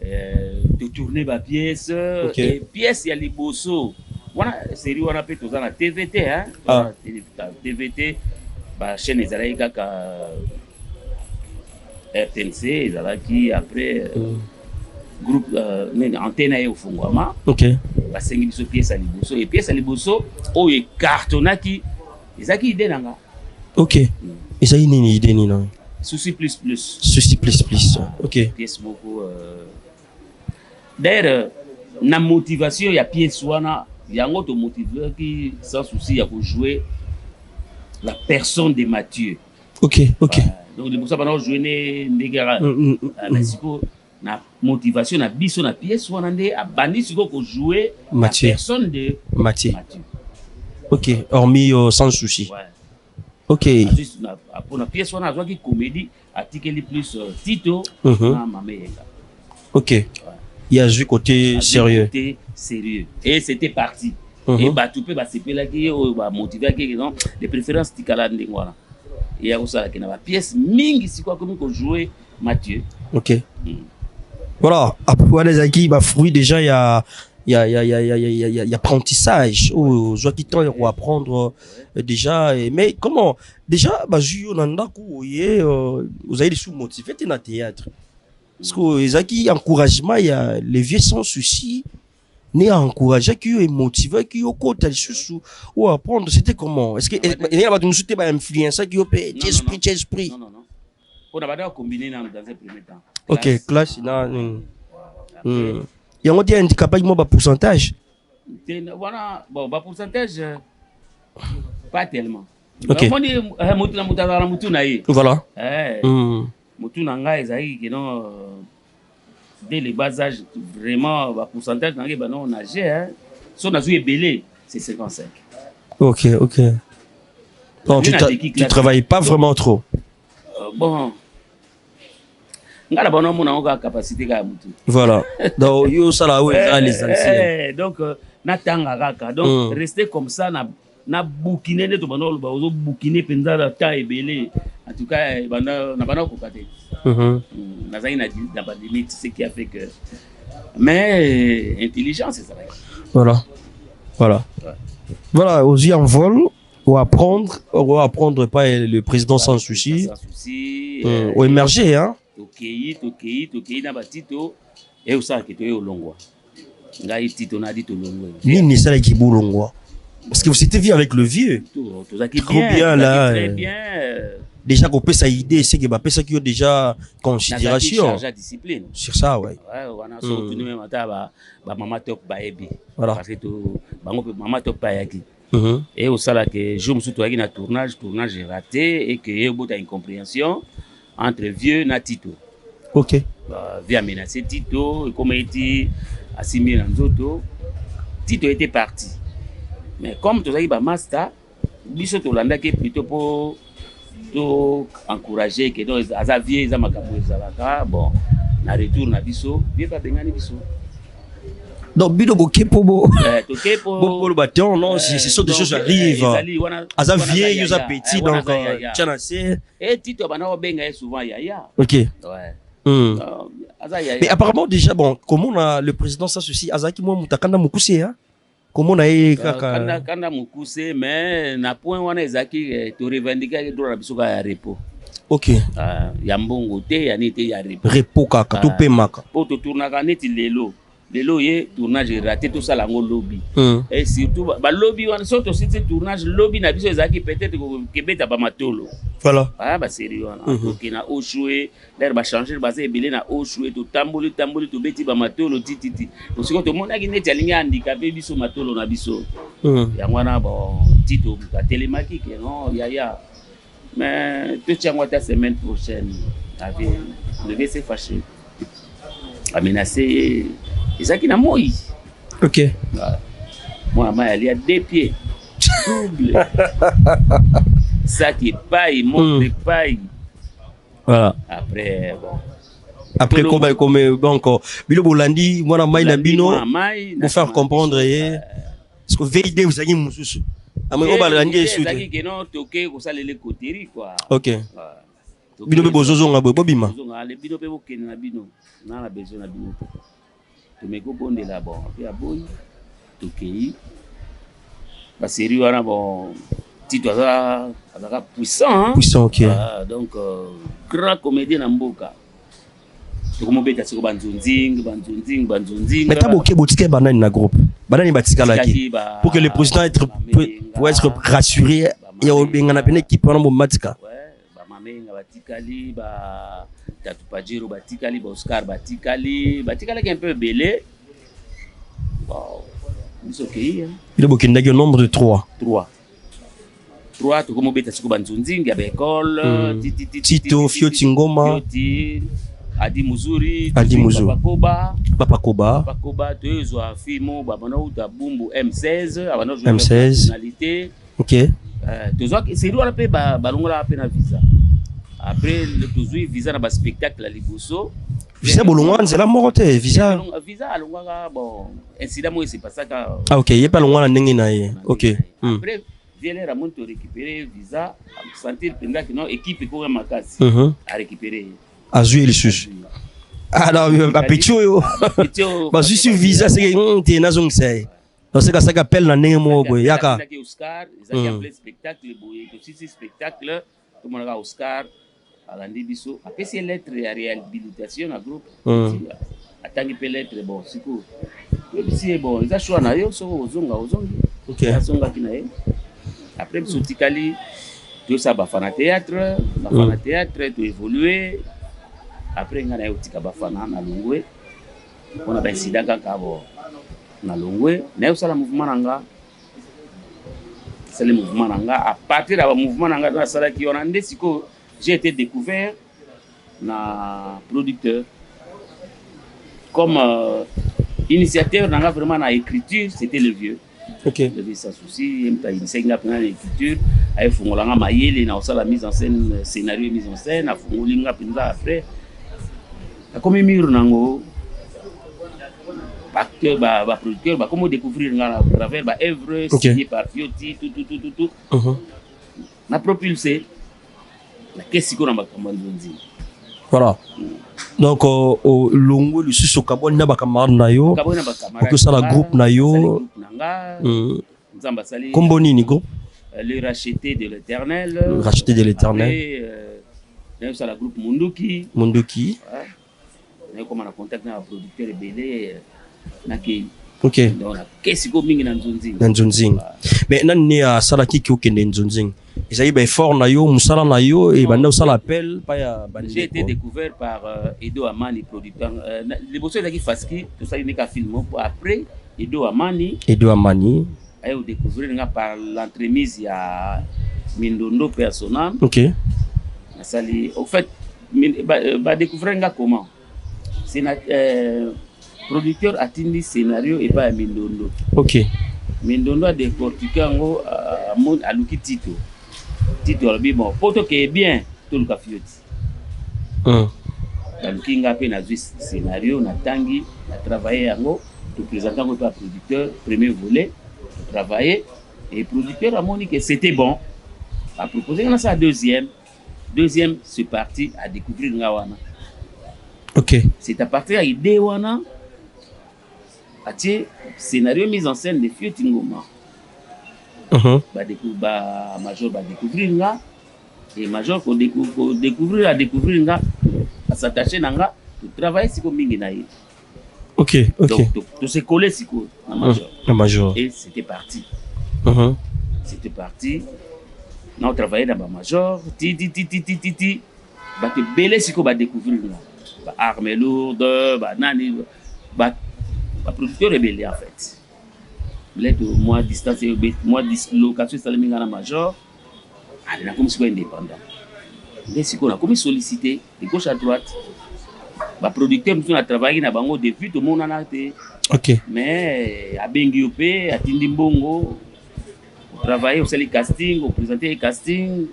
de tourner ma pièce et pièce il y a les bosso. Voilà, série on appelle tout ça la TVT hein. TVT ba chaîne ezalaki kaka RTNC ezalaki après groupe antenne au fungwama. OK. Ba sengi biso pièce à liboso et pièce à liboso o e cartonaki ezaki idée nanga. OK. Et ça y est une idée ni non. Souci plus. OK. Pièce beaucoup d'ailleurs na motivation ya pièce wana yango to motiver qui sans souci ya pour jouer la personne de Mathieu. OK. Donc de pour ça pendant jouer ndegara na siko na motivation na biso na pièce wana ndé abandi siko ko jouer la personne de Mathieu. OK, hormis sans souci. Ouais. OK. Juste pour la pièce on a joué qui comédie article plus Tito na Maméga. OK. Ouais. Il y a du côté sérieux. Côté sérieux. Et c'était parti. Et bah tu peux bah c'est là qui va motiver qui non les préférences tikala ndengwana. Et à ça qui na ba pièce mingi si quoi comme qu'on jouer Mathieu. OK. Voilà, après les acquis bah fruit déjà il y a apprentissage ou je qui temps pour apprendre déjà mais comment déjà bah juyo nanda ku vous avez sous motivé dans le théâtre parce que les acquis encouragement il y a les vieux sans souci né encourager qui est motivé qui au côté sous ou apprendre c'était comment est-ce que il y a pas de souté ba influencer qui au esprit non on a pas combiner dans un premier temps. OK classe là et on dit handicapé moi pourcentage voilà bon pourcentage pas tellement. OK on dit mutu na ye voilà mutu na nga ezaki que non dès le bas âge vraiment pourcentage na ba non nager hein so na joué belé c'est 55. OK bon tu travailles pas vraiment trop bon ngala bono mona oka capacité ka mutu voilà donc yo sala les anciens donc na tanga kaka donc rester comme ça na boukiner ne to banolo ba ozo boukiner penza la ta ebele en tout cas na bana ko kate na zaina na ba limite ce qui a fait que mais intelligence c'est ça voilà aux yeux en vol ou apprendre pas le président sans souci ou émerger hein Toki na batito et aussi que tu es au longwa. Ngai tito na dit au longwa. Nini ça qui bout longwa. Parce que vous étiez vu avec le vieux. Trop bien là. Très bien. Déjà qu'on peut ça idée c'est que bah ça qui a déjà considération. Déjà discipline. Sur ça ouais. Ouais on a surtout nous même ata ba mama top ba ebi. Voilà. Parce que bango mama top ba yaki. Et au sala que je me suis trouvé na tournage raté et que y a beaucoup d'incompréhension entre vieux na Tito. OK. Via menacer Tito et comme il était assimilé dans Zoto, Tito était parti. Mais comme tu as dit master, biso to landa que plutôt pour encourager que donc azavier za makambo ezalaka bon na retour na biso, bien pas bengani biso. Donc bido bokepo bo tokepo le bâton non c'est ce sont des choses arrivent as vieux ils a petit donc tchanase et Tito bana benga souvent yaya. OK. Ouais. Mais apparemment déjà bon comment on a le président ça ceci azaki moi mutakanda mukuse hein comment on a kaka kanda mukuse mais na point wana ezaki to revendiquer droit biso ka repos. OK. Ya mbongo te ya nete ya repos kaka to pemaka po to tournaka neti lelo ye tournage raté tout ça lango lobby et surtout ba lobby wana surtout c'était tournage lobby na biso ezaki peut-être que beta ba matolo voilà ba sérieux wana donc na au jouer d'ailleurs ba changer ba ebele na au jouer to tamboli to beti ba matolo tititi parce que to mona ki neti alinga handicapé biso matolo na biso ya wana bon Tito ka télématique non yaya mais tout tiens ta semaine prochaine avec le VC fâché a menacé Isaki na moi. OK. Moi ma il y a 2 pieds. Double. Ça qui paille monte paille. Voilà. Après bon. Après comme donc bilo bolandi mwana mai na bino pour faire comprendre parce que VD vous avez mususu amwe obalandi esu que non toke ko sala le coterie quoi. OK. Bino be bozozo ngabo bobima. Le bino pe bokene na bino na besoin na bino. To me ko bonde là bon puis aboyi toke ba série wana bon Tito azaka puissant. Puissant, OK. Donc grand comédien na mboka. Comment beta siko banzunzing. Mais t'as beaucoup botike banani na groupe. Banani batika laki. Pour que le président pour être rassuré et au bengana pene équipe na bo matika. Ouais, ba mamenga batikali ba Tatu Pajero batikali ba Oscar batikali un peu belé. Wow. C'est OK. Il a beaucoup de nombre de 3. 3 to como beta siko banzunzing ya école Tito Fioti Ngoma Adi Muzuri Papa Koba Tezo Fimo Babana Uta Bumbu M16 abana jouer nationalité. OK. Tezo c'est lui pe balongola pe na visa. Après le tozui visa na ba spectacle la liboso. Visa bolongwa nzela morote visa alongwa bon incident mo c'est pas ça ka. Ah OK, yé pas longwa na ndenge na ye. OK. Après Viens Ramon te récupérer visa à sentir pendant que non équipe ko makasi à récupérer. Azui le sus. Ah non, ba petio yo. Ba juste visa c'est que t'es na zone c'est. Donc c'est ça qu'appelle na ndenge mo boy yaka. Oscar, ils ont appelé spectacle boy, que si spectacle tout le monde a Oscar à l'andibiso. Après c'est lettre à réhabilitation à groupe. Attends que lettre bon siko. Si bon, ils a choix na yo so ozonga. OK. Azonga kinae. Après Soutikali, tout ça bafana théâtre, tu évoluer. Après on a eu tika bafana na Longwe. On a incident kakabo na Longwe. Na usala mouvement nanga. C'est le mouvement nanga. À partir de mouvement nanga dans la salle qui on a ndesiko, j'ai été découvert na producteur comme initiateur nanga vraiment na écriture, c'était le vieux. OK. Le vieux sans souci, il m'a initié na l'écriture, ay fongolanga mayele na osala mise en scène, scénario mise en scène, a fongolinga pinza après. Comme mur nango acteur ba producteur comment découvrir à travers ba œuvre signé par Fioti tout na propulsé la qu'est-ce qu'on a makambanzi. Voilà. Donc au longo le susu kabon na bakamar na yo pour que ça la groupe na yo kombo nini groupe le racheté de l'éternel là ça la groupe Munduki ouais. Comme on a contact na producteur belé naki. OK. Donc qu'est-ce qu'on mingi na nzunzing mais nani a salaki ki okende nzunzing ils ba effort na yo musala na yo et banda usala appel pa ya bandi. J'ai été découvert par Edo Amani producteur les bossos là qui faski tout ça il n'est qu'à film après Edo Amani a eu découvert par l'entremise ya Mindondo personnel. OK. Sali au fait ba découvrir comment c'est producteur a tindi scénario et pas Mindondo. OK. Mindondo a décortiqué ngo à Luki Tito albi bon poto que bien tout le Fioti. Luki nga pe na scénario na tangi na travailler ngo to présenter ngo pas producteur premier volet travailler et producteur a moni que c'était bon a proposé na sa deuxième c'est parti à découvrir ngawana. OK. C'est à partir d'idée wana scénario mise en scène de Fioti Ngoma. Major va découvrir nga et major faut découvrir nga à s'attacher nanga to travailler siko mingi na ye. OK. Donc to se coller siko na major. Et c'était parti. C'était parti. On travaillait dans ma major ba te belé siko ba découvrir nga. Ba armes lourdes, ba nani ba producteur rebelle en fait. Moi distance moi dislocation ça le minga na major. Allez na comme si indépendant. Dès qu'on a comme sollicité de gauche à droite. Ba producteur nous a travaillé na bango depuis tout monde en a été. OK. Mais a bengi opé a tindi mbongo. Travailler au casting, au présenter les casting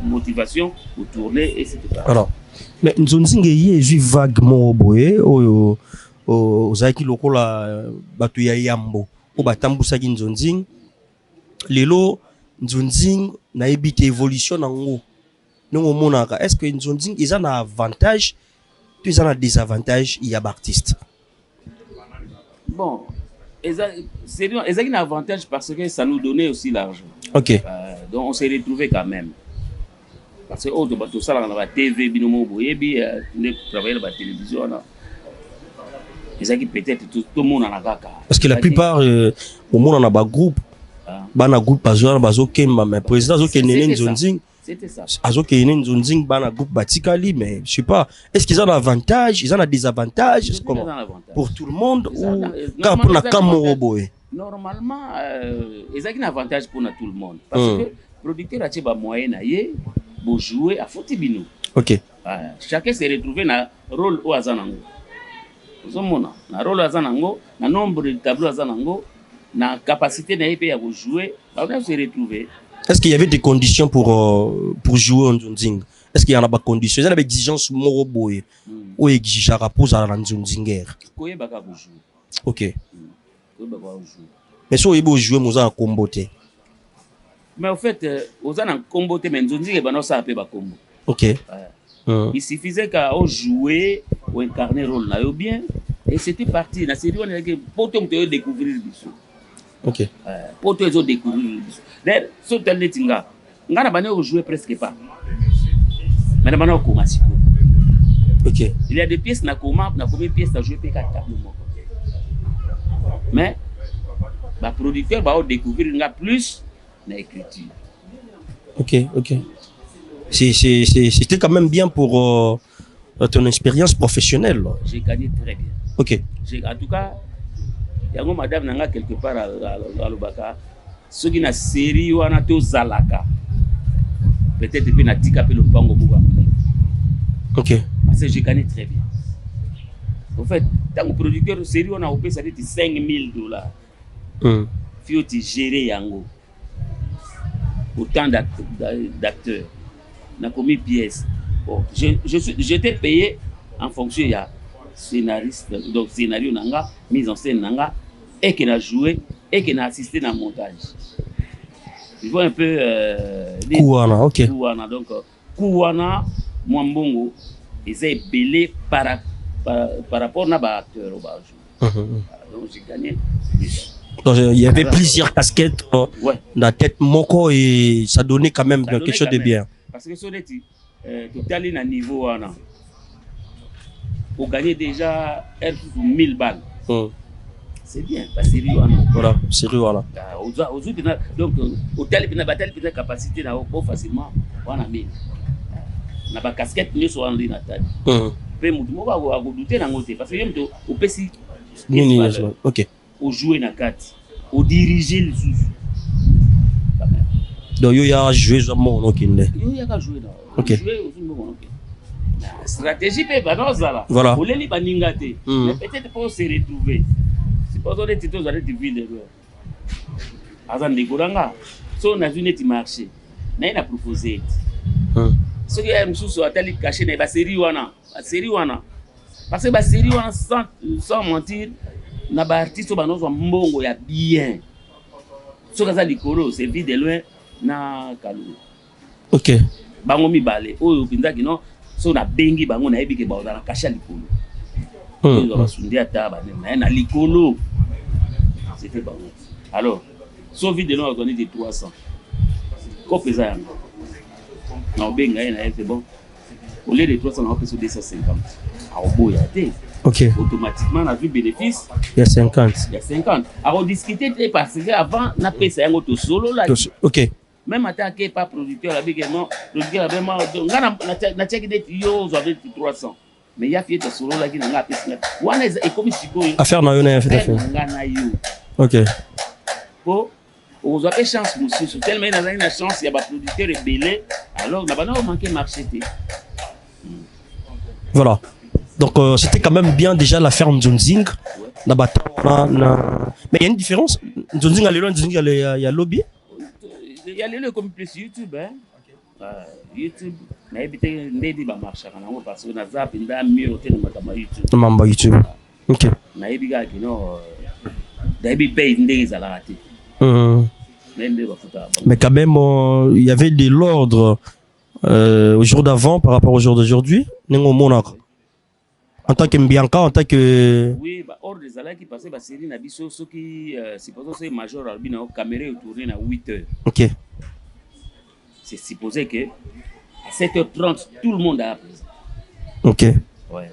motivation pour tourner et c'était pas. Alors, mais Nzonzing est vaguement boye au zaki lokola batu ya yambo o batambusa ki Nzonzing lelo Nzonzing na ebite évolution nango nongo monaka est-ce que Nzonzing ils ont un avantage ils ont un désavantage il y a artiste bon c'est un avantage parce que ça nous donnait aussi l'argent. OK. Donc on s'est retrouvé quand même. Parce que tout ça, on a la TV, binomo, boyebi, travailler dans la télévision. Ils ont peut-être tout le monde en a kaka. Parce que la plupart au monde en a ba groupe. Bana groupe bazo bazo kemba mais président zo kenene Nzonzing. C'était ça. Azo kenene Nzonzing bana groupe batikali mais je sais pas est-ce qu'ils ont un avantage, ils ont un désavantage comment pour tout le monde ou car pour la Kamoro boy. Normalement ils ont un avantage pour tout le monde parce que producteur a tiré moyen na yé pour jouer à Fotibino. OK. Chacun s'est retrouvé dans rôle au Azanango. Zomona, na rôle Azanango, na nombre de tableaux Azanango, na capacité na EP à jouer, on a se retrouvé. Est-ce qu'il y avait des conditions pour jouer en Nzonzing? Est-ce qu'il y en a des conditions? Il y a des exigences moro boy ou exigeant rapport à la Nzonzinger. Koye baka jouer. OK. Koye baka jouer. Mais si on jouer moza en comboté. Mais en fait, aux en comboté mais Nzonzing et bano ça appelle ba combo. OK. Il suffisait qu'à jouer ou incarner rôle là bien et c'était parti. La série on a que pour tout découvrir le biso. OK. Pour tout découvrir le biso. D'ailleurs, sur tel netinga, ngana bano jouer presque pas. Mais bano commence. OK. Il y a des pièces na comment na combien pièces à jouer P4 tableau. Mais ba producteur va découvrir nga plus na écriture. OK, OK. C'était quand même bien pour ton expérience professionnelle. J'ai gagné très bien. OK. En tout cas, il y a une madame nanga quelque part à Lubaka. Ce qui na série ou na to zalaka. Peut-être que na tika pe le pango buba. OK. Parce que j'ai gagné très bien. En fait, tant que producteur série on a opé ça dit $5,000. Faut te gérer yango. Autant d'acteurs. Na commis pièce. Bon, j'étais payé en fonction de scénariste, donc scénario nanga, mise en scène nanga, et qui n'a joué et qui n'a assisté dans le montage. Je vois un peu Kouana, OK. Kouana, donc Kouana, Mwambongo, ils est belé par rapport à l'acteur au bajou. Donc j'ai gagné plus. Donc, il y avait plusieurs casquettes dans la tête moko et ça donnait quand même quelque chose de bien. Parce que sur les total à niveau pour gagner déjà 1000 balles. C'est bien, parce que voilà, c'est voilà. Donc hôtel puis na capacité na facilement on a mis na ba casquette ni so en ligne tête. Pe mutu mo ba douter na ngote parce que yem to au pesi OK. Au jouer na carte, au diriger le sous. Donc il y a joué vraiment OK. Il y a joué là. OK. Stratégie pe banozala. Voilà. Pour les baningate. Mais peut-être pour se retrouver. C'est pas donner titos aller de ville. Azan de Goranga. So na vu net marché. Na ina proposé. Ce qui est msusu atali caché na ba série wana. Ba série wana. Parce que ba série wana sans mentir na ba artiste banozo mbongo ya bien. So kaza likolo c'est vide de loin na Kalou. OK. Bango mibale oyo pinzaki non so na bengi bango na ebike ba na caché likolo. Ils ont sondi ata ba na likolo. C'était bango. Alors, so vide de loin on donné de 300. Ko pesa yango. Na benga na c'est bon. Au lieu de 300 on peut sur 250. A oboya té. OK. Automatiquement, on a vu bénéfice. Il y a 50. Il y a 50. Alors, discuter parce qu'avant, on a payé un autre solo là. OK. Même attaqué par producteur, le producteur vraiment. On a checké des tuyaux, on avait 300. Mais il y a fait des solo là qui n'ont pas payé. On a comme si quoi. Affaire n'a rien fait. OK. Bon, on a fait chance, monsieur. Tellement il y a une chance, il y a un producteur rebellé. Alors, on a manqué marché. Voilà. Donc c'était quand même bien déjà l'affaire Nzonzing. Mais il y a une différence. Nzonzing a le lobby. Il y a les comme plus YouTube, hein. YouTube, mais éviter n'aider pas marcher parce que na zap inda mieux au na YouTube. Mamba YouTube. OK. Na ebiga kino d'aibi paye ndé zalati. Mais quand même il y avait de l'ordre au jour d'avant par rapport au jour d'aujourd'hui. Nengo monaka. En tant que Mbianka, en tant que oui, bah ordre des alaki passé ba série na biso soki supposons c'est major albino caméra tourner na 8h. OK. C'est supposé que à 7h30 tout le monde a appris. OK. Ouais.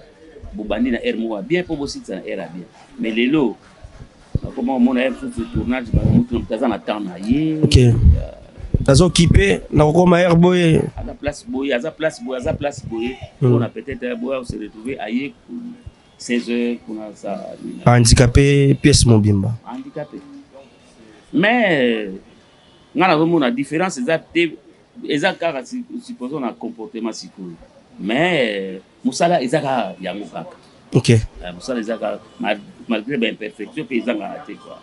Boubandi na R bien pour bosser ça R bien. Mais les lots comment on a fait ce tournage ba mutu mtaza na temps na yé. OK. Tazo occupé na koma R boy. À la place boy, à la place boy, on a peut-être boy se retrouver ailleurs 16h pour ça. Handicapé pièce mobimba. Handicapé. Mais ngana vraiment la différence exact car supposons un comportement psychologique. Mais musala ezaka yango kaka. OK. Musala ezaka malgré l'imperfection que ezanga raté quoi.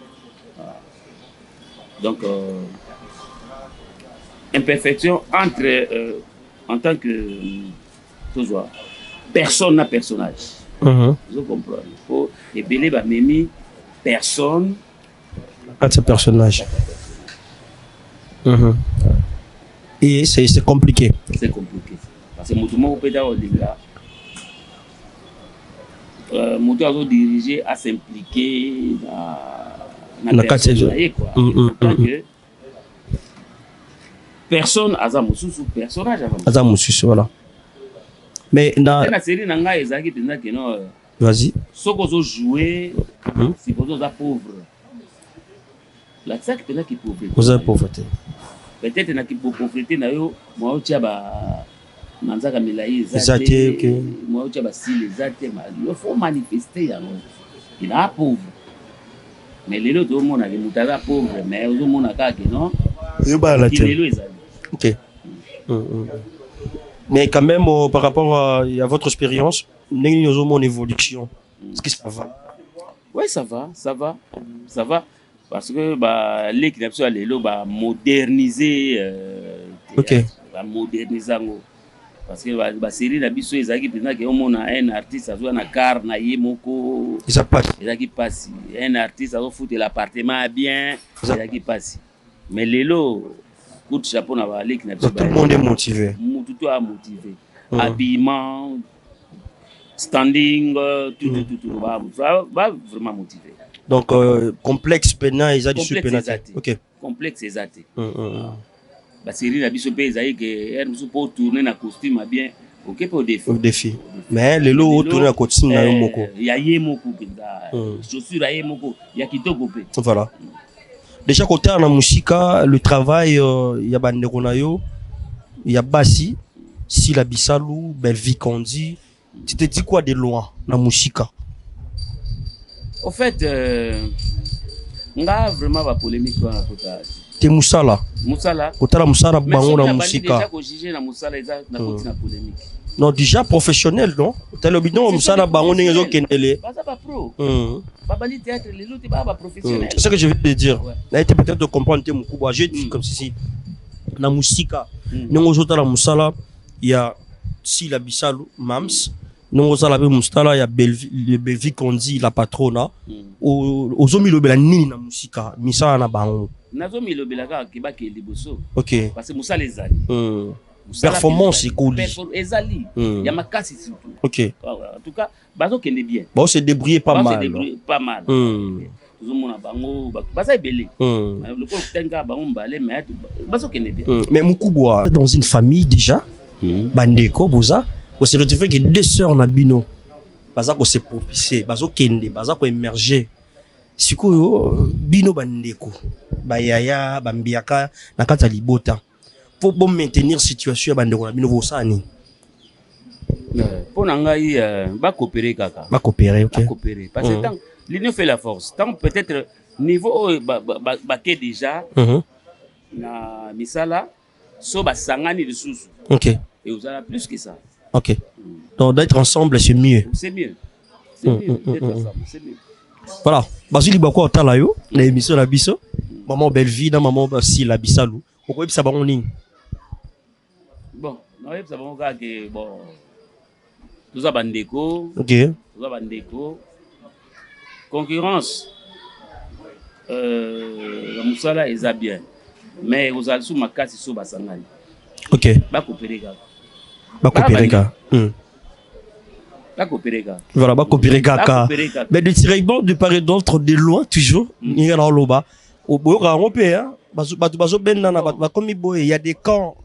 Donc imperfection entre en tant que toujours personne n'a personnage. Vous comprenez. Faut ébeler ba memi personne à ce personnage. Et c'est compliqué. C'est compliqué. Parce que Moutouma peut être là. Moutouma doit diriger à s'impliquer dans la personne. Personne a un personnage. Voilà. Mais dans la série Nanga Ezaki pendant que non. Vas-y. Ce qu'on a joué, c'est pour nous pauvres. La sac pendant qui pauvreté. Vous êtes pauvreté. Peut-être na qui pauvreté na yo moi tia ba manzaka milayi zate que moi tia ba si les zate ma il faut manifester ya non. Il a pauvre. Mais les autres monde a mutaza pauvre mais aux monde ka que non. Yo ba la tête. OK. Mais quand même par rapport à votre expérience, nous avons mon évolution. Est-ce que ça va? Oui, ça va. Parce que bah l'équipe a l'élo bah moderniser OK. Bah moderniser parce que bah série la biso ezaki pendant que on a un artiste a na car na yemoko ça passe ezaki passe un artiste a foutu l'appartement bien ezaki passe mais l'élo coup de chapeau na ba l'équipe tout le monde est motivé. Tout est motivé. Habillement, standing, tout va vraiment motivé. Donc complexe pena ils a du super. OK. Complexe exact. La série la biso pe ezai que elle nous pour tourner na costume bien. OK pour défi. Mais le lot tourner na costume na moko. Ya yemoko pinda. Chaussure ya yemoko ya kitoko pe. Voilà. Déjà côté na musika le travail ya bandeko na yo ya basi si la bisalu belle vie qu'on dit tu te dis quoi de loin na musika? Au fait nga vraiment ba polémique na kota te musala kotala musala bango na musika déjà ko juger na musala eza na koti na polémique non déjà professionnel non telo bidon musala bango ngezo kendele ba ba pro ba bali théâtre les autres ba professionnel c'est ce que je veux te dire là été peut-être de comprendre te mukubwa je dis comme ceci na musika nongo zota la musala ya si la bisalu mams nongo zala be musala ya belvi qu'on dit la patrona ozomi lobela nini na musika misala na bango nazomi lobela ka ki ba ke liboso OK parce que musala ezali performance cool ezali ya makasi surtout OK en tout cas bazo kende bien bon se débrouiller pas mal tout le monde a bango baza ebele le ko tenga bango mbale mais bazo kende bien mais mukubwa dans une famille déjà bandeko boza on se retrouve que deux sœurs na bino baza ko se propulser bazo kende baza ko émerger sikoyo bino bandeko bayaya bambiaka na kata libota pour bon maintenir situation ya bandeko na bino vosani pour ngai ba coopérer kaka ba coopérer OK ba coopérer parce que tant l'union fait la force tant peut-être niveau ba que déjà na misala so ba sangani lisusu OK et vous avez plus que ça OK donc d'être ensemble c'est mieux d'être ensemble c'est mieux voilà bazili bako otala yo na émission la biso maman belle vie na maman si la bisalu Pourquoi ça va en ligne? Bon, non, ça va que bon. Tout ça bandeko. Ok. Tout ça bandeko. Concurrence. La musala est bien. Mais vous allez sous ma casse sur Basangani. Ok. Ba coopérer ga. Ba coopérer ga. Ba coopérer ga. Voilà, ba coopérer ga. Mais de directement de part et d'autre, de loin toujours, il y a là loba. Au bout européen, bazo benana ba comme il y a des camps.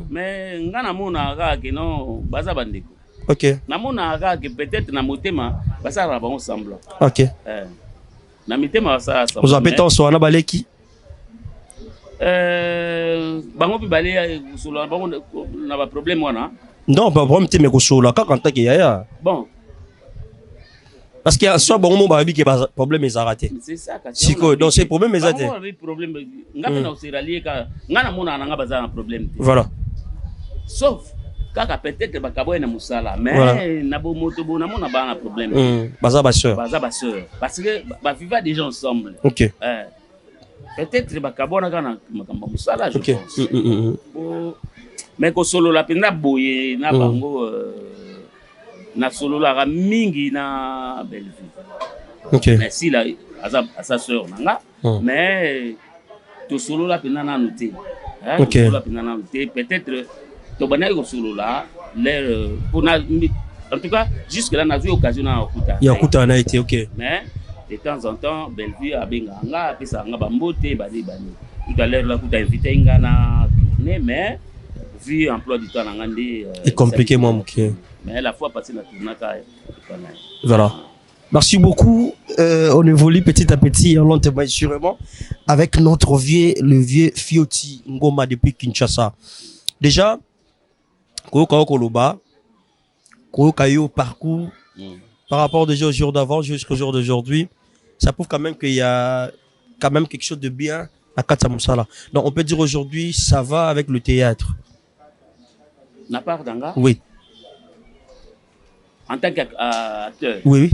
Mais ngana mona ga que non baza bandeko. Ok. Na mona ga que peut-être na motema basa ba ensemble. Ok. Na mitema basa ensemble. Vous appelez tant soit na baleki. Bango pi balé solo bango na ba problème wana. Non, pas problème te me ko solo ka quand que ya. Bon. Parce qu'il y a soit bon moment babi qui pas problème est raté. C'est ça ka. Siko donc c'est problème est raté. Problème ngapa na osiralier ka ngana mona nga baza na problème. Voilà. Sauf kaka peut-être bakaboye na musala mais na bo moto bo na mona ba na problème. Baza ba sœur. Baza ba sœur parce que ba vivre des gens ensemble. OK. Peut-être bakabona kana makamba musala je pense. Mais ko solo la pena boye na bango na solo la mingi na Belleville. OK. Mais si la sa sœur nanga mais to solo la pena na noté. OK. Solo la pena na noté peut-être to bana ko solo la l'air pour na en tout cas jusque là n'a eu occasion na okuta. Ya okuta na été OK. Mais de temps en temps Belleville abenga nga pesa nga bambote badi bani. Tout à l'heure là kuta invité nga na tourner mais vu emploi du temps na ngandi c'est compliqué moi OK. Mais la fois passée, voilà. Merci beaucoup. On évolue petit à petit, lentement et sûrement, avec notre le vieux Fioti Ngoma depuis Kinshasa. Déjà, Koyoka Koloba, Koyoka Yo parcours, par rapport déjà au jour d'avant jusqu'au jour d'aujourd'hui, ça prouve quand même qu'il y a quand même quelque chose de bien à Katsamoussala. Donc on peut dire aujourd'hui, ça va avec le théâtre. Na part d'anga? Oui. En tant qu'acteur? Oui.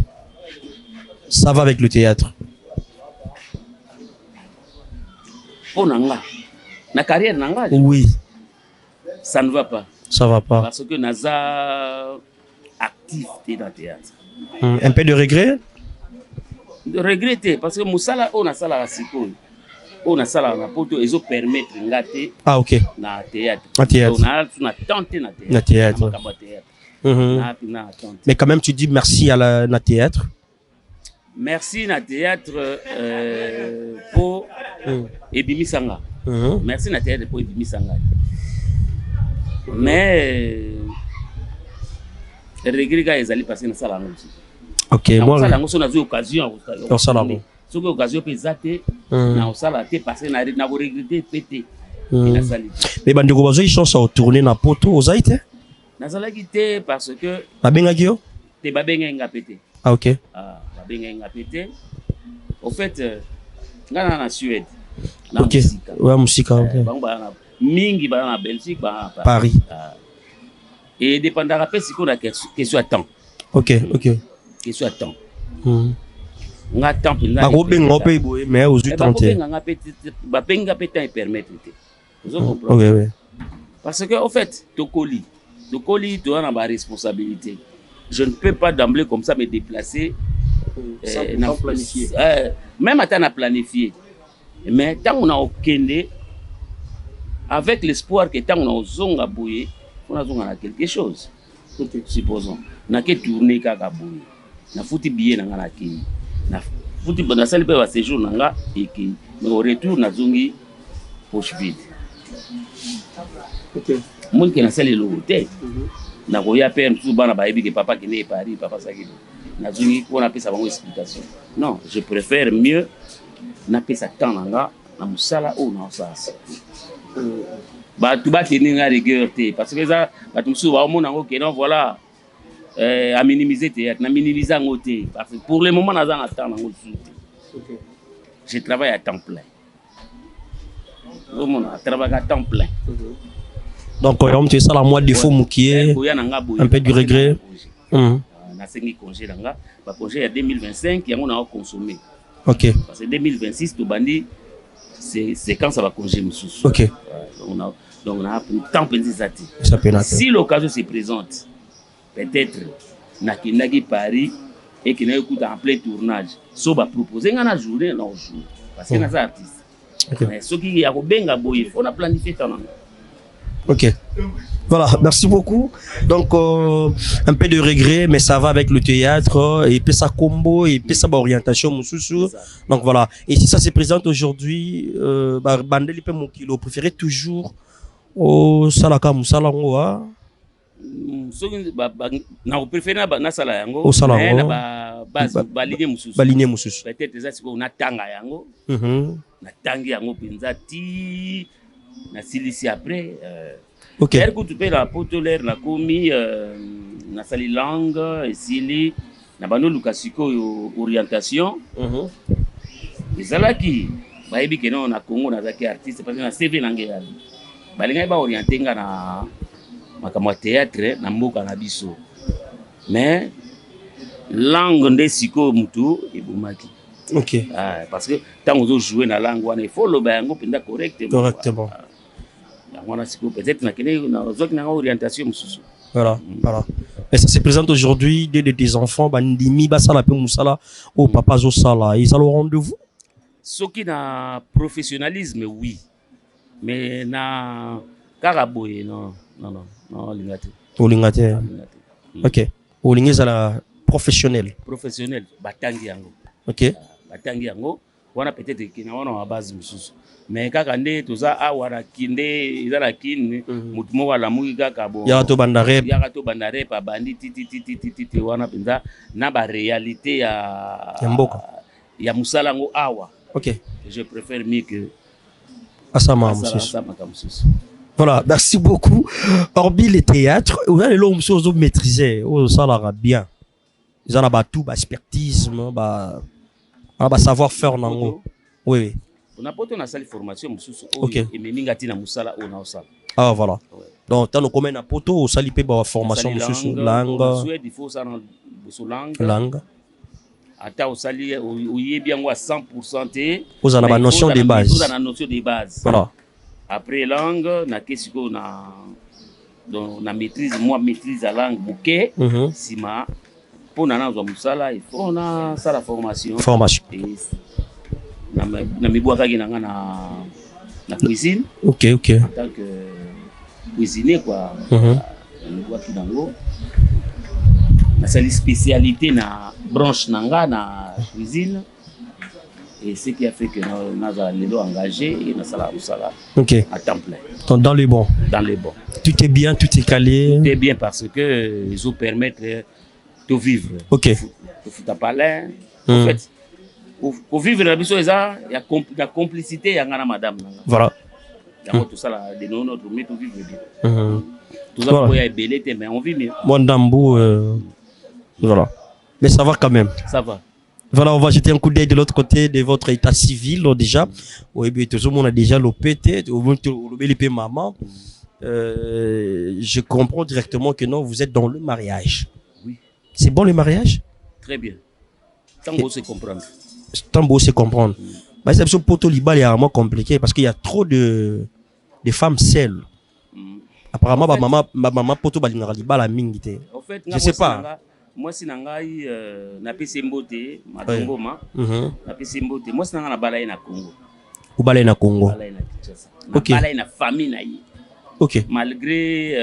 Ça va avec le théâtre. Oh Nanga, na carrière Nanga? Oui. Ça ne va pas. Ça va pas. Parce que Naza activité dans le théâtre. Un peu de regret? De regretter, parce que Moussala, on a ça la siko. On a ça la poto, ils ont permis de ngate. Ah ok. Na théâtre. Na théâtre. On a tenté na théâtre. Na théâtre. Mais quand même, tu dis merci à la théâtre. Merci na théâtre pour Ebimi Sanga. Merci na théâtre pour Ebimi Sanga. Mais regret que ils allaient passer dans ça aussi. Ok, moi. Ça on a eu occasion. Dans ça là. Ce que occasion pesate na osala te passer na regretter pété. Mais bandeko bazo ils chance à tourner na poto aux aïté. Nazalaki te parce que babengaki yo te babenga pété. Ah ok. Ah babenga pété. Au fait ngana na Suède. Ok. Ouais musica ok. Banga mingi ba na Belgique ba Paris. Et dépendra pas si qu'on a question à temps. Ok, ok. Question à temps. Nga temps pour nga. Ba ko benga pe boye mais aux 30. Ba benga pété permettre. Vous comprenez? Ok ouais. Parce que au fait Tokoli tu as une responsabilité. Je ne peux pas d'emblée comme ça me déplacer sans planifier. Même à temps à planifier. Mais tant on a aucun avec l'espoir que tant on a zonga bouillé, on a quelque chose. Supposons. On a que tourner kaka bouillé. Na fouti billet na ngana ki. Na fouti na salle pe va séjour na nga et qui mais au retour na zongi poche vide. OK. Mon qui na salle le hôtel. Na koya père tout bana ba que papa qui n'est Paris, papa ça qui. Na zongi on a fait sa bonne explication. Non, je préfère mieux na pe sa temps na nga na musala ou na ça. Bah tu vas tenir la rigueur parce que ça bah tu me souviens mon nango que non voilà à minimiser théâtre na minimiser en côté parce que pour le moment na za temps nango OK. Je travaille à temps plein. Mon travaille à temps plein. Donc on te ça la mois de faux moukié un peu du regret. Na sengi congé nanga ba congé en 2025 yango na consommé. OK. Parce que 2026 to bandi c'est quand ça va congé Moussous. Ok. Donc on a pris tant de zati. Ça peut être. Si l'occasion se présente, peut-être na Kindagi Paris et qu'il y a en plein tournage, so va proposer une journée non jour parce que c'est artiste. Mais ce qui y a au benga boy, on a planifié tant. Ok. Voilà, merci beaucoup. Donc, un peu de regret, mais ça va avec le théâtre, et puis ça combo, et puis ça orientation, Moussoussou. Donc voilà. Et si ça se présente aujourd'hui, Bandeli pe mon kilo, préféré toujours au Salaka Moussalangoa. Na préféré na sala yango. Au Salango. Na baligné Moussoussou. Baligné Moussoussou. Peut-être ça c'est qu'on a tanga yango. Na tangi yango pinzati. Na silisi après. Ok. L'air que tu peux la potolaire la commis na sali langue et sili na bano lukasiko orientation. Et là qui ba ebi que non na Congo na zaki artiste parce que na CV langue ya. Ba linga ba orienter nga na makama théâtre na mboka na biso. Mais langue nde siko mutu ebumaki. Ok. Parce que tant on jouer na langue wana il faut le ba yango penda correctement. Correctement. Peut-être na orientation Moussoussou. Voilà, voilà. Et ça se présente aujourd'hui des enfants, bandimi basala pe musala au papa zo sala, ils allent au rendez-vous. Ce qui na professionnalisme oui. Mais na karaboye non lingate. Au lingate. OK. Au lingate la professionnel. Professionnel batangi yango. OK. Batangi yango wana peut-être kina wana wa base Moussoussou. Mais kaka nde toza awara kinde izala kine mutumo wala mugi kaka bo ya to bandare pa bandi titi wana penza na ba réalité ya mboka ya musalango awa. OK. Je préfère mieux que Asama Moussoussou. Voilà, merci beaucoup. Hormis les théâtres, vous allez l'homme chose maîtriser, ça l'aura bien. Ils ont ba tout ba expertisme, ba savoir-faire nango. Oui. On a pas ton salle formation Moussoussou. OK. Et meninga tina musala o na osala. Ah voilà. Donc tant qu'on met na poto au sali pe ba formation Moussoussou langue. Il faut ça dans langue. Langue. Ata au sali o yebi yango à 100% té. Vous avez la notion de base. Vous avez la notion de base. Voilà. Après langue na kesiko na donc na maîtrise maîtrise la langue bouquet. Sima pour na zo musala il faut na ça la formation. Formation. Na miboaka na na cuisine. OK. En tant que cuisinier quoi. Miboaka nango. Na sali spécialité na branche nanga na cuisine. Et ce qui a fait que nous avons engagé et nous avons OK. À temps plein. Donc dans les bons. Dans les bons. Tout est bien, tout est calé. Tout est bien parce que ils nous permettent de vivre. OK. De foutre palais. En fait, pour vivre la vie, il y a la complicité, il y a madame. Voilà. Il y a tout ça là, de nous, notre métier, vivre bien. Tout ça, il y a belé, mais on vit mieux. Moi, Ndambo, voilà. Mais ça va quand même. Ça va. Voilà, on va jeter un coup d'œil de l'autre côté de votre état civil déjà. Oui, bien, tout le monde a déjà l'OPT, au moins le maman. Je comprends directement que non, vous êtes dans le mariage. Oui. C'est bon le mariage? Très bien. Tant beau se comprendre. Tant beau se comprendre. Mais c'est pour tout Liban, il est vraiment compliqué parce qu'il y a trop de femmes seules. Apparemment, ma maman poto balingara Liban la mingité. En fait, je sais pas. Moi si nangai na pesi mbote matongoma na pesi mbote moi si nanga na balai na Congo ou balai na Congo balai na Kinshasa na balai na famille na yi. OK. Malgré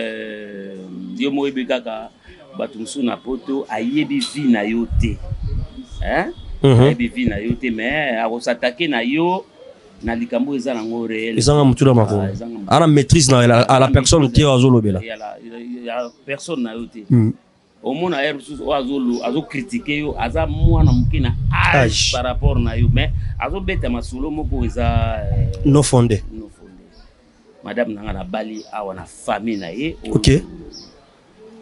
yo moyebi kaka batumsu na poto ayebi vie na yo te ayebi vie na yo te mais akosatake na yo na likambo eza nango réel ezanga mutu na mako ana maîtrise na à la personne qui azolobela ya personne na yo te. Au moins air azo critiquer yo aza mwana mukina âge par rapport na yo mais azo beta masolo moko eza no fondé madame nanga na bali awa na famille na ye. OK.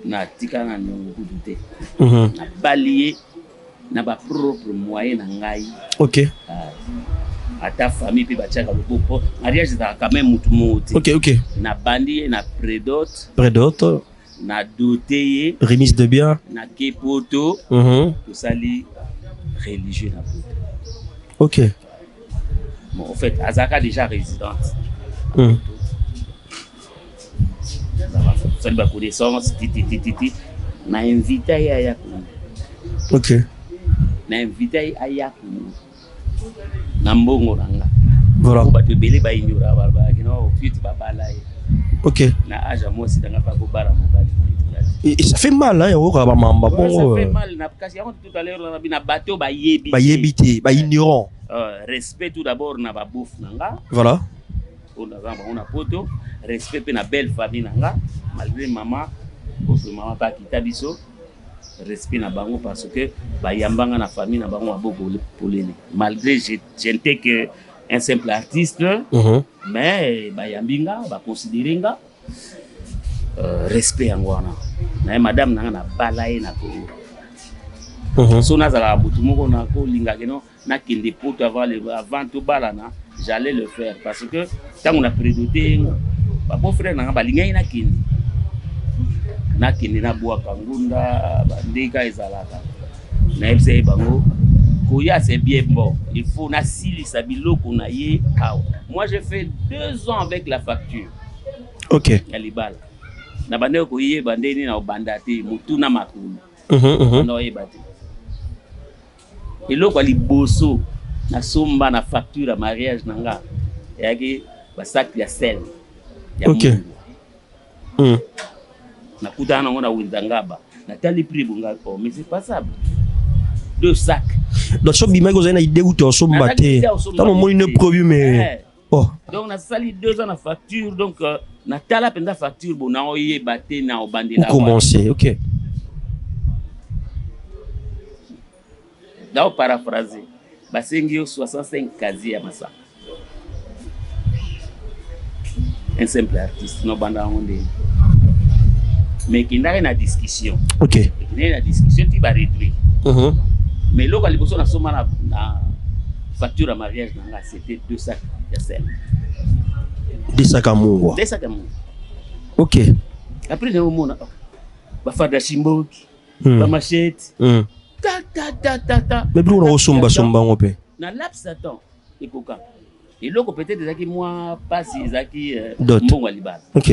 Na tika na ngudu te na bali na ba propre moyen na ngai. OK. Ata famille pe bachaka loboko mariage za quand même mutu moti. OK. Na bandi na prédote na doté remise de biens na kepoto to sali religieux na poto. OK. Bon, en fait, Azaka déjà résidente. Ça lui a connaissance, na invité à Yakoum. Ok. Na invité à Yakoum. Nambongo nanga. Voilà. Ba te belé ba ignora ba kino fiti ba bala. Ok. Na aja mo si danga pa ko bara mo bali. Et ça fait mal, hein, au Rabamamba. Ça fait mal. Na kasi tout à l'heure na bina bateau ba yebité. Ba yebité, ba ignorant. Respect tout d'abord na ba bouffe nanga. Voilà. On a poto. Respect pe na belle famille nanga. Malgré maman, maman pas quitté biso. Respect na bango parce que ba yambanga na famille na bango aboko polene. Malgré j'étais que un simple artiste, mais ba yambinga ba considérer nga respect ngwana. Na madame nanga na balaye na ko. So na zala butu moko na ko linga keno na kende poto avant tout balana, j'allais le faire parce que tant on a prédoté ba beau frère nanga ba linga ina kende. Na kende na boa kangunda bandeka ezalaka. Na ebse bango koya c'est bien bon. Il faut na sili sabilo kuna ye aw. Moi j'ai fait 2 ans avec la facture. OK. Alibala. Na bande ko ye bande ni na bandate mutu na makulu. Na ye bate. Et loko ali boso na somba na facture à mariage nanga. Yaki ba sac ya sel. OK. Na kuta na ngona windangaba. Na tali prix bunga ko, mais c'est pas ça. 2 sacs. Donc so bima ko zena idée ou to so mbaté. Ta mo une produit mais oh. Donc na sali 2 ans na facture donc na tala penda facture bon na oye baté na obandela. Commencer, OK. Dao paraphraser. Basengi 65 kazi ya masa. Un simple artiste no banda onde. Mais qui n'a rien à discussion. OK. Qui n'a rien à discussion, tu vas réduire. Mais là, quand on a somme la facture à mariage, c'était 2 sacs de sel. 2 sacs à moua. 2 sacs à moua. OK. Après, le moment, on va faire de chimboki, la machette. Ta. Mais plus on a somba on peut. Na laps de temps, et coca. Et là, peut-être des moi pas si zaki bon alibal. OK.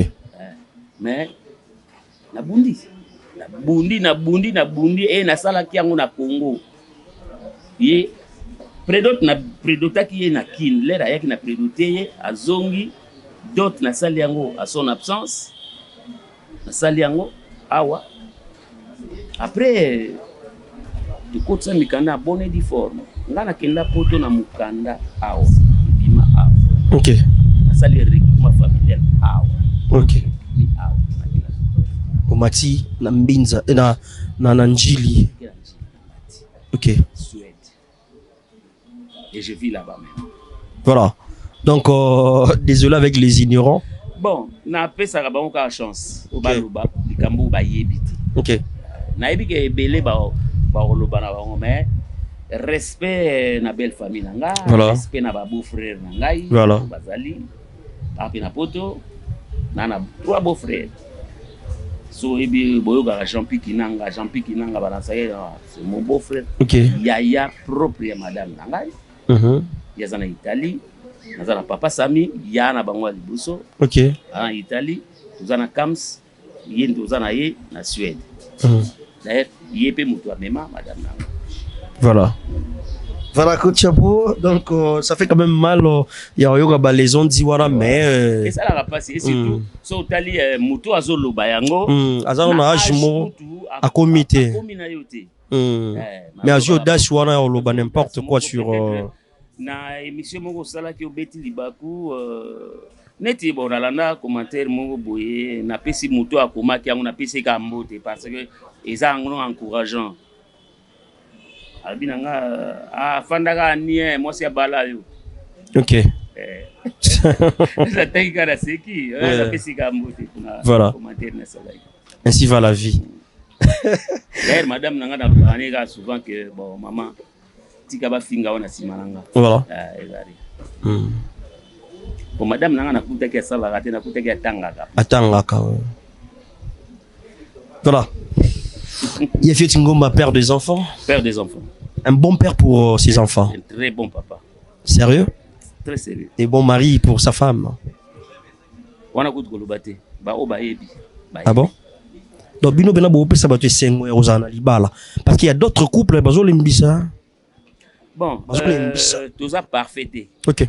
Mais na bundi et na sala ki yango na Congo. Ye prédota ki ye na kin lera yaki na prédoté ye azongi d'autres na sali yango à son absence. Na sali yango awa. Après du côté ça mikanda bonne di forme. Nga na kenda poto na mukanda awa. Bima awa. OK. Na sali recrutement familial awa. OK. Omati na mbinza na njili. OK. Suède. Et je vis là-bas même. Voilà. Donc désolé avec les ignorants. Bon, na pesa ka bango ka chance. O baluba likambo ba yebiti. OK. Na yebi ke belé ba oloba na bango mais respect na belle famille nanga, voilà. Respect na ba beau frère nangai, voilà. Bazali. Papi na poto. Na 3 beaux frères. So ebi boyoga Jean-Pierre Kinanga banasaye c'est mon beau frère. OK. Yaya propre ya madame nangai. Yazana Italie, nazana papa Sami, yana bango libuso. OK. En Italie, tuzana Kams, yé tuzana ye na Suède. D'ailleurs, yépe mutu amema madame nangai. Voilà. Voilà, coach chapeau. Donc, ça fait quand même mal. Il y a eu les ondes d'Iwara, mais. Et ça l'a passé. Et surtout, so tali mutu azolo bayango. Azalo na ajmo à comité. Mais à jour dash wana on loba n'importe quoi sur. Na émission moko sala ki obeti libaku. Neti bon alanda commentaire moko boye na pesi mutu akoma ki na pesi ka mbote parce que eza ngono encourageant. Albinanga fandaka ni moi c'est bala yo. OK. Ça t'ai cara seki, ça pesi ka mbote kuna commentaire na sala. Ainsi va la vie. D'ailleurs madame nanga na baneka souvent que bon maman tika ba finga wana simananga. Voilà. Bon madame nanga na kutaki sala kate na kutaki atangaka. Atangaka. Voilà. Yafiet Ngomba, père des enfants. Père des enfants. Un bon père pour ses enfants. Un très bon papa. Sérieux? Très sérieux. Des bons maris pour sa femme. On a coup de kolobate. Ah bon? Donc, bino bena bo pesa bato 5 mois aux libala. Parce qu'il y a d'autres couples, bazo limbisa. Bon, tout ça parfait. Ok.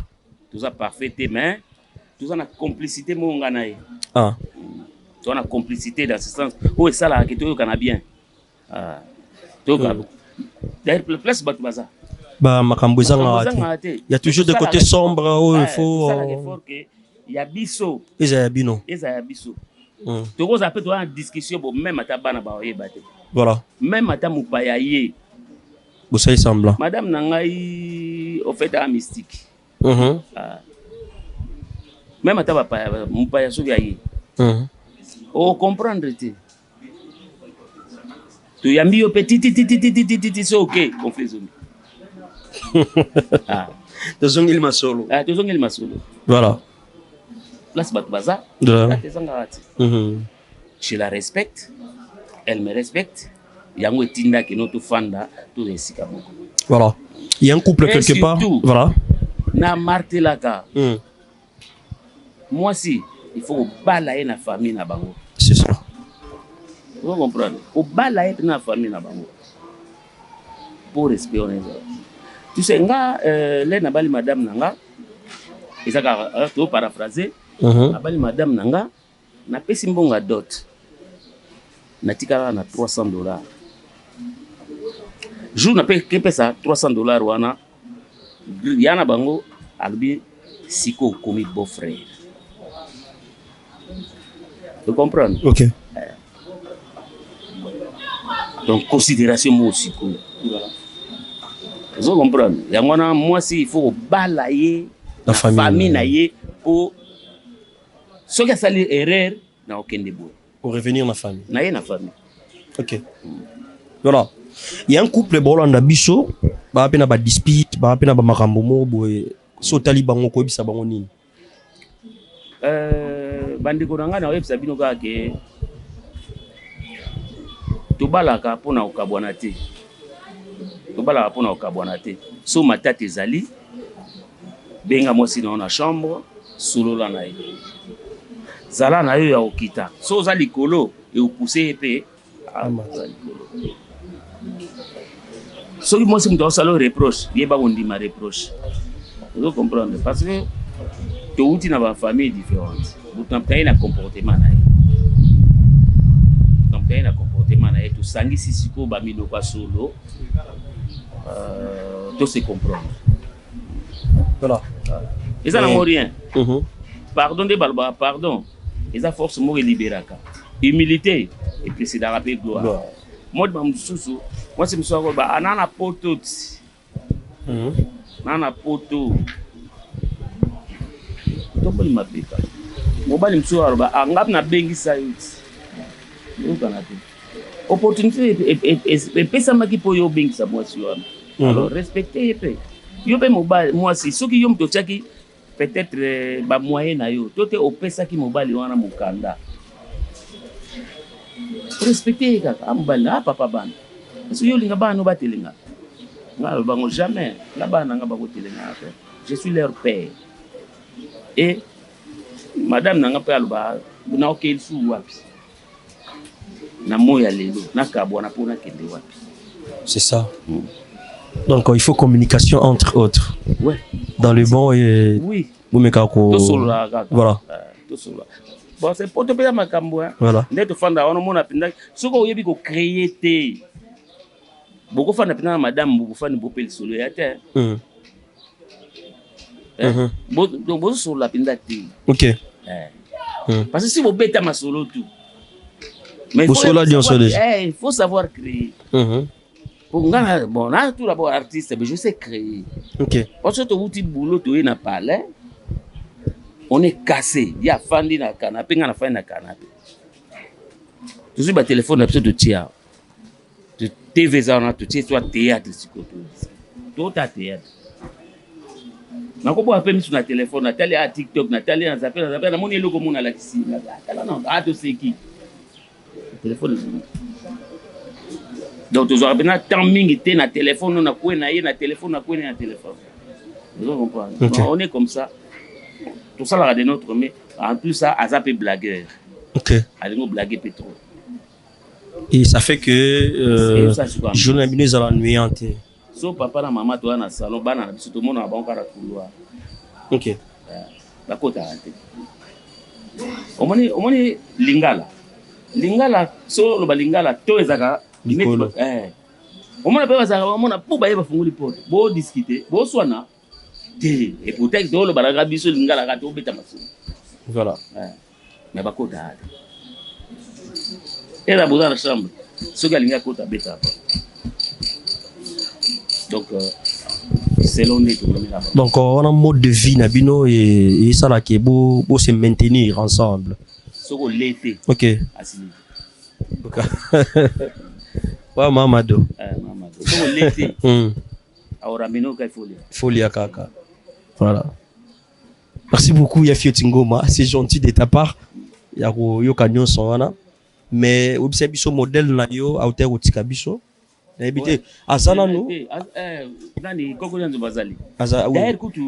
Tout ça parfait, mais tout ça na complicité mon nganae. Ah. Tout ça na complicité dans ce sens. Oh, ça là, que tu connais bien. Ah. Tout ça. D'ailleurs, le place bat baza. Bah, makambo ezanga. Il y a toujours des côtés sombres où il faut. Il y a biso. Eza bino. Eza biso. Tu vois après toi en discussion bon même ata bana ba oyebate. Voilà. Même ata mupaya ye. Vous savez semblant. Madame nangai au fait un mystique. Même ata ba mupaya so yaye. O comprendre te. Tu yambi yo petit so OK, conflit. Ah. Tozongeli masolo. Ah, tozongeli masolo. Voilà. Place Batbaza. Je la respecte. Elle me respecte. Yango etinda ke notre fanda tout resika beaucoup. Voilà. Il y a un couple quelque surtout, part. Voilà. Na martelaka. Moi si il faut balayer na famille na bango. C'est ça. Vous comprenez? Au balayer na famille na bango. Pour respect on est. Tu sais nga les na bali madame nanga. Ezaka to paraphraser. Abali madame nanga na pesi mbonga dot. Na tikala na $300. Jour na pe pesa $300 wana. Yana bango albi siko komi beau-frère. Tu comprends? OK. Donc considération moi aussi quoi. Vous comprenez? Yangona moi si il faut balayer la famille naie pour ce qui a sali erreur na aucun débout. Pour revenir na famille. Naie na famille. OK. Voilà. Il y a un couple bolanda biso ba pena ba dispute ba pena ba makambo mo boye so tali bango ko bisa bango nini. Bandiko nanga na websa bino ka ke tobalaka pona okabwana te. Tobalaka pona okabwana te. So matata ezali benga mosi na chambre solo la na ye. Zala na yo ya okita. So za likolo e opouser pe so moi si m'doit salo reproche, il ba on ma reproche. Vous comprenez parce que tu outi na ba famille différente. Vous t'empêchez na comportement na. T'empêchez na comportement na tu sangi sisiko ba mino kwa solo. Tout se comprendre. Voilà. Et ça n'a rien. Pardon de balba, pardon. Et ça force moi libéraka. Humilité et puis c'est d'arraper gloire. Moi de m'soussou, moi c'est m'sou ba anana poto. Nana poto. To bali mapika. Mo bali m'sou ba angap na bengi sayuti. Yo kanate. Opportunité et pesa maki po yo bengi sa moi sur. Alors respectez pe. Yo pe moi si ceux qui yo mtochaki peut-être ba moyen na yo. Tote opesa ki mobali wana mukanda. Respectez kaka ambali na papa bana. Parce que yo linga bana ba telinga. Ngalo bango jamais la bana nga ba ko telinga après. Je suis leur père. Et madame nanga pe alba na okel su wapi. Na moya lelo na kabwana pona kende wapi. C'est ça. Donc il faut communication entre autres. Ouais. Dans le bon et oui. Voilà. Bon, c'est pour te payer ma cambo. Voilà. Net fanda on mona pinda. Ce qu'on yebi ko créer té. Beaucoup fanda pinda madame beaucoup fanda bopel solo ya té. Donc vous sur la pinda té. OK. Parce que si vous bêta ma solo tout. Mais il faut savoir créer. Pour ngana bon là tout d'abord artiste mais je sais créer. OK. Parce que tu outil boulot tu na palais. On est cassé, il y a fandi na canapé, ngana fandi na canapé. Tu suis ba téléphone absolu de tia. De TV ça on a tout soit théâtre sikoto. Tout à théâtre. Na ko bo appel sur na téléphone, na télé à TikTok, na télé na zappel na moni loko mona la kisi. Na kala na ato seki. Téléphone. Donc tu as bien tant mingi te na téléphone na ko na ye na téléphone na ko na téléphone. Vous comprenez? Okay. On est comme ça. Tout ça, là, de notre mais en plus, ça, Azap est blagueur. Ok. Allez, nous blaguer pétrole. Et ça fait que journée à la nuit entière. So papa na maman toi na salon bana na biso tout monde na banka na couloir. Ok. Ba kota ate. Omoni lingala so lo balingala to ezaka Likolo. omona pe bazaka omona po ba yeba funguli poto bo discuter bo swana te et peut-être do lo balaka biso lingala ka to beta maso. Voilà. Mais ba kota ate. Et la boza na chambre. So galinga kota beta. Donc selon les tout là. Donc on a un mode de vie nabino et ça là qui est beau se maintenir ensemble. So l'été. Ok. Asili. Ok. Ouais Mamadou. Mamadou. So l'été. Aura mino kai folie. Folie kaka. Voilà. Merci beaucoup Yafi Tingoma, c'est gentil de ta part. Yako yo kanyon sonana. Mais observe biso modèle na yo a hauteur otika biso. Habité azana no nani koko nyanzo bazali aza d'ailleurs kutu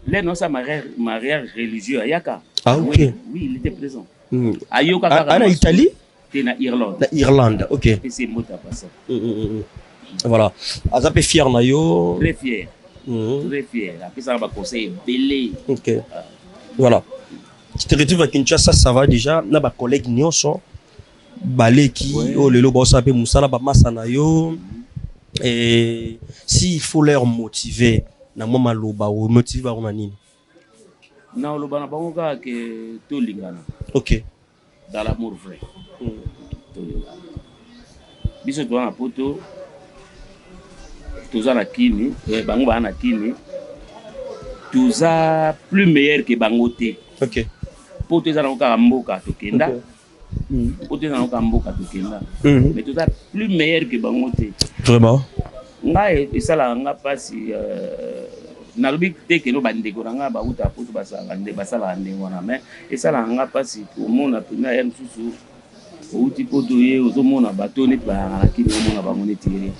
les non sa mariage religieux ayaka. Ah ok. Oui, il était présent. Ayoka kaka en Italie et na Irlande. Na Irlande, ok. Et c'est mota passé. Voilà. Aza pe fier na yo. Très fier. Très fier. Après ça va conseiller belé. Ok. Voilà. Tu te retrouves à Kinshasa, ça va déjà na ba collègue nyonso baleki o lelo bossa pe musala ba masana yo et s'il faut leur motiver na mama loba o motiver on nini na loba na bango ka ke to lingana. OK, dans l'amour vrai. Biso to na poto toza na kini bango ba na kini toza plus meilleur que bango te. OK, poto eza na ka mboka to kenda. Poto eza na ka mboka to kenda. Mais toza plus meilleur que bango te. Vraiment ngai esala nga pasi na lobi te ke no bandeko nga ba uta poto basala nde wana mais esala nga pasi omona pina ya nsusu outi poto ye ozomona bato neti ba na kini omona bango neti ye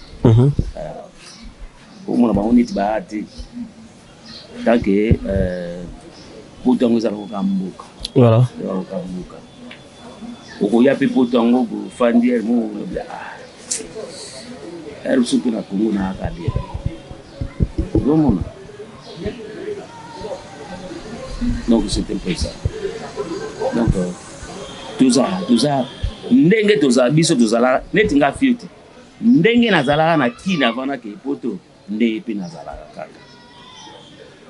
omona bango neti ba ate take poto ngo ezala ko mboka. Voilà. Okoya pe poto ngo go fandier mo elle se peut la Congo na akabia. Donc c'était un peu ça. Donc tout ça ndenge toza biso tozala neti nga fiuti ndenge nazala na kina vana ke poto ndenge pe nazala kaka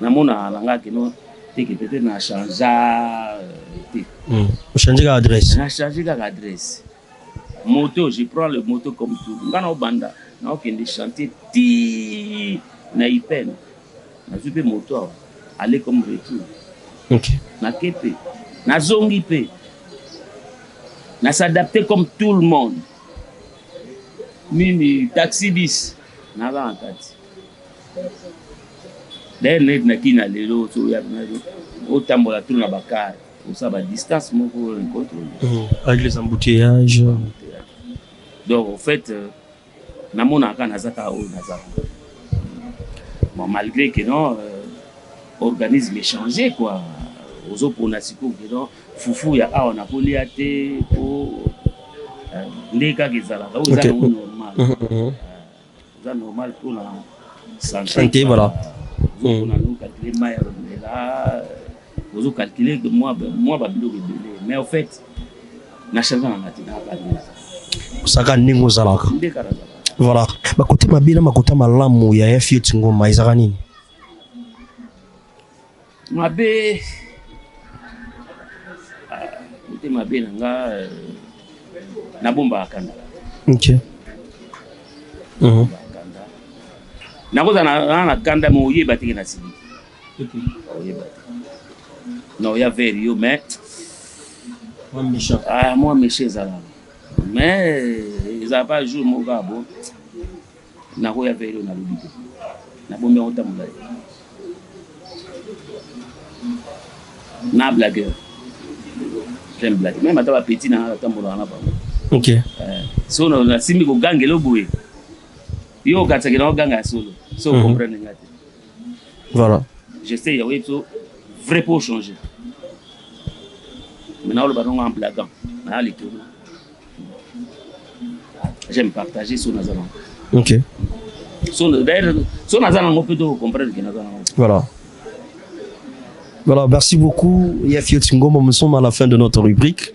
namona nanga kino teke peut-être na changer changer l'adresse. Na changer l'adresse. Moto, je prends le moto comme tout. Ngana obanda na okende chanter ti na ipen. Na zupe moto aller comme retour. OK. Na kepe. Na zongi pe. Na s'adapter comme tout le monde. Mini taxi bis na va en kati. D'ailleurs na kina lelo so ya na otambola tout na bakar. Pour ça ba distance moko contrôle. Avec les embouteillages. Donc en fait namona ka nazaka o nazaka. Bon malgré que non organisme échangé quoi. Ozo pona siko que non fufu ya a on a poliate ko ndeka gezala ka oza normal. Oza normal pour la santé voilà. On a nous calculer mai là ozo calculer que moi ba bilo belé mais en fait na changa na matina ka saka ningo zalaka. Voilà. Bakoti mabila makota malamu ya Yafi Tingoma izaka nini? Mabe kote mabe nanga na bomba akanda. OK. Na koza na kanda mo yeba teke na sibi. Oyeba. Non, il y avait Rio mais moi méchant. Ah moi méchant zala. Mais ils a pas joué mon gars bon. Na ko ya Rio na lobite. Na bombe otamula. Na blagueur. J'aime blague. Même ataba petit na tambola na ba. OK. So na simi ko gangelo boye. Yo katsaki na ganga solo. So comprendre ngati. Voilà. J'essaie de vrai pour changer. Maintenant, le ballon en blaguant. J'aime partager sur Nazanan. Ok. D'ailleurs, sur Nazanan, on peut comprendre que Nazanan. Voilà. Voilà, merci beaucoup. Yafio Tsingoma, nous sommes à la fin de notre rubrique.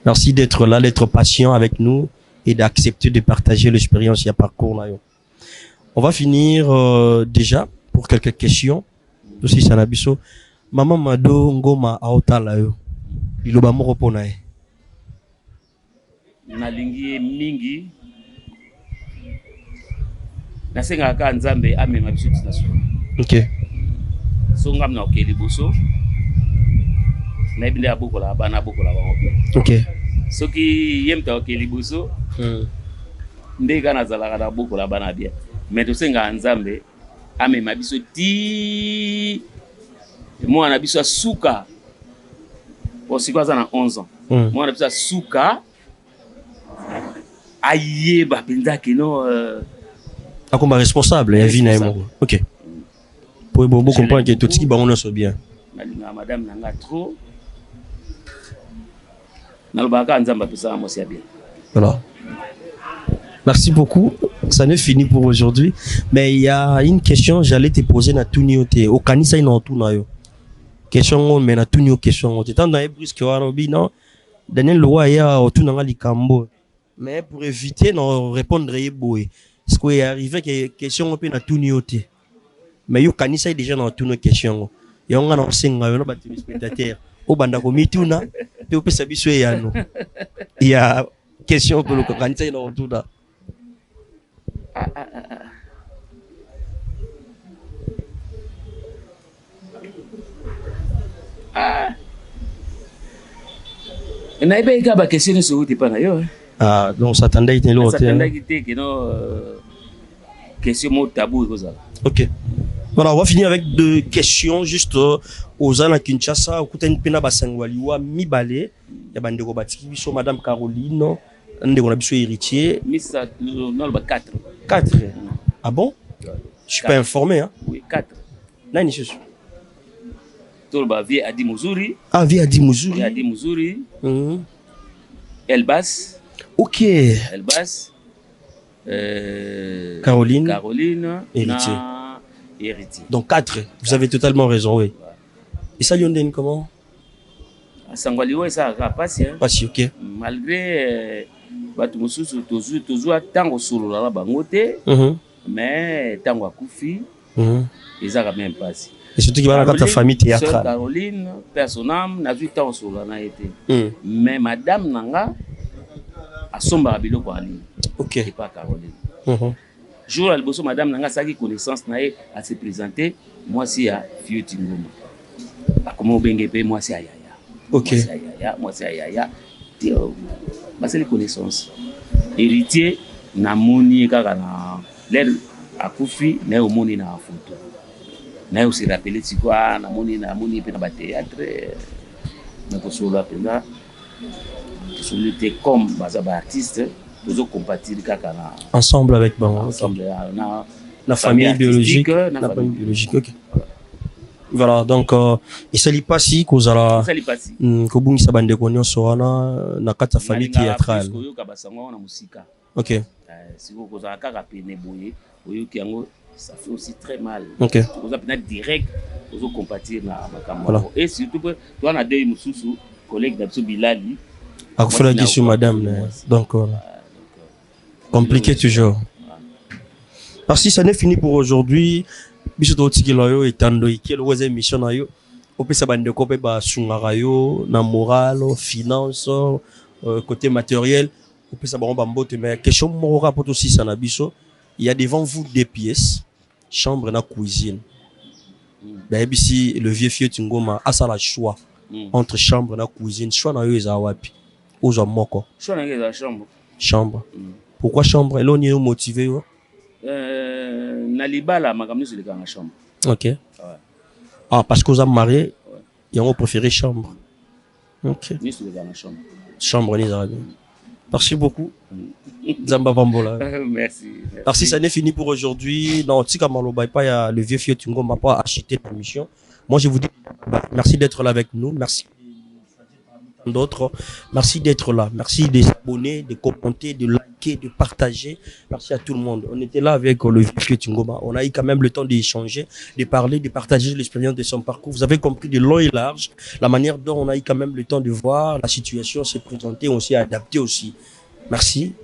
Merci d'être là, d'être patient avec nous et d'accepter de partager l'expérience et le parcours. On va finir déjà pour quelques questions. Aussi, Sanabiso. Maman Mado Ngoma Aotala yo. Iloba moko pona e. Nalingi mingi. Nasenga ka nzambe amema biso tinaso. OK. So ngam na okeli boso. Na ibile abokola bana bokola ba. OK. Soki yemta okeli boso. Ndeka na zalaka na bokola bana bia. Mais to senga nzambe amema biso ti mwana biso suka. Osiko za na 11 ans. Mwana biso suka ayeba penza kino Akoma responsable ya vie na yemo. OK. Pour beaucoup comprendre que tout ce qui ba on so bien. Nalinga madame nanga trop. Nalobaka nzamba pesa mo sia bien. Voilà. Merci beaucoup. Ça n'est fini pour aujourd'hui. Mais il y a une question, j'allais te poser na tuniote. Au kanisa ina tout na yo. Question mais na tunio question. Tant dans brusque warobi non. Daniel Loa ya tout na likambo. Mais pour éviter non répondre yeboé. Ce qui est arrivé que question pe na tuniote. Mais yo kanisa déjà na tuno question. Et on a non singa yo na ba téléspectateur. O banda ko mituna pe o pesa biso ya no. Il y a question pour le kanisa ina tout da. Naïbe ka ba question sur uti pana yo. Ah, donc ça t'endait été l'autre. Ça t'endait été que non question mot tabou comme ça. OK. Voilà, on va finir avec deux questions juste aux Ana Kinshasa, au Kouten Pena Basangwaliwa Mibale, ya bandeko batiki biso madame Caroline, ndeko na biso héritier. Miss non le 4. 4. Ah bon? Je suis pas informé hein. Oui, 4. Là ni chose. Tout le vie Adi Muzuri. Ah, vie Adi Muzuri. Adi Muzuri. Elbas. OK. Elbas. Caroline. Caroline. Héritier. Héritier. Donc 4. Vous avez totalement raison, oui. Et ça, Yonden, comment? Sangwaliwa, ça va passer. Pas si, OK. Malgré toujours tant solo la bangote, mais tant akufi, ils ont quand même passé. Et surtout qu'il va dans ta famille théâtrale. Caroline, personnam, n'a vu tant solo na été. Mais madame Nanga a somba bilo kwa ali. OK. C'est pas Caroline. Jour al bosso madame Nanga sa qui connaissance nae à se présenter, moi si à Fieu Tingoma. Comment bengepe moi si à Yaya. OK. Moi si à Yaya. Bah c'est les connaissances. Héritier na moni kaka na l'air akufi na omoni na photo. Na aussi rappeler si quoi na moni pe na ba théâtre na ko solo pena. Solité comme ba artiste toujours compatir kaka na ensemble avec bon ensemble na la famille biologique, la famille biologique. OK. Voilà, donc il s'agit pas si kozala ko bungi sa bande konyo soana na kata famille théâtrale. OK. Si vous kozala kaka pene boye oyoki yango ça fait aussi très mal. OK. Vous avez direct ozo compatir na makambo. Et surtout que toi na deux mususu collègue d'Abso Bilali akufala disu madame donc compliqué toujours. Merci, ça n'est fini pour aujourd'hui. Biso tikilo etando ikelo weze mission na yo. Opesa bande ko pe ba sungara yo na moral, finance, côté matériel. Opesa ba mbote mais question mo rapport aussi ça na biso. Il y a devant vous deux pièces, chambre na cuisine. Ben ici le vieux Fieu Tingoma a ça la choix entre chambre na cuisine. Choix na yo eza wapi? Ozo moko. Choix na yo chambre. Chambre. Pourquoi chambre? Et là on est motivé yo. Nalibala makamni sur le gang chambre. OK. Ouais. Ah parce que vous êtes mariés, ils ont préféré chambre. OK. Ni sur le gang chambre. Chambre ni arabe. Merci beaucoup. Zamba Bambola. Merci. Merci, ça n'est fini pour aujourd'hui. Dans Tika Maloba, il y a le vieux Fio Tungo m'a pas acheté l'émission. Moi, je vous dis merci d'être là avec nous. Merci d'autres. Merci d'être là. Merci de s'abonner, de commenter, de liker, de partager. Merci à tout le monde. On était là avec le vieux Tungoma. On a eu quand même le temps d'échanger, de parler, de partager l'expérience de son parcours. Vous avez compris de long et large la manière dont on a eu quand même le temps de voir la situation se présenter, on s'est adapté aussi. Merci.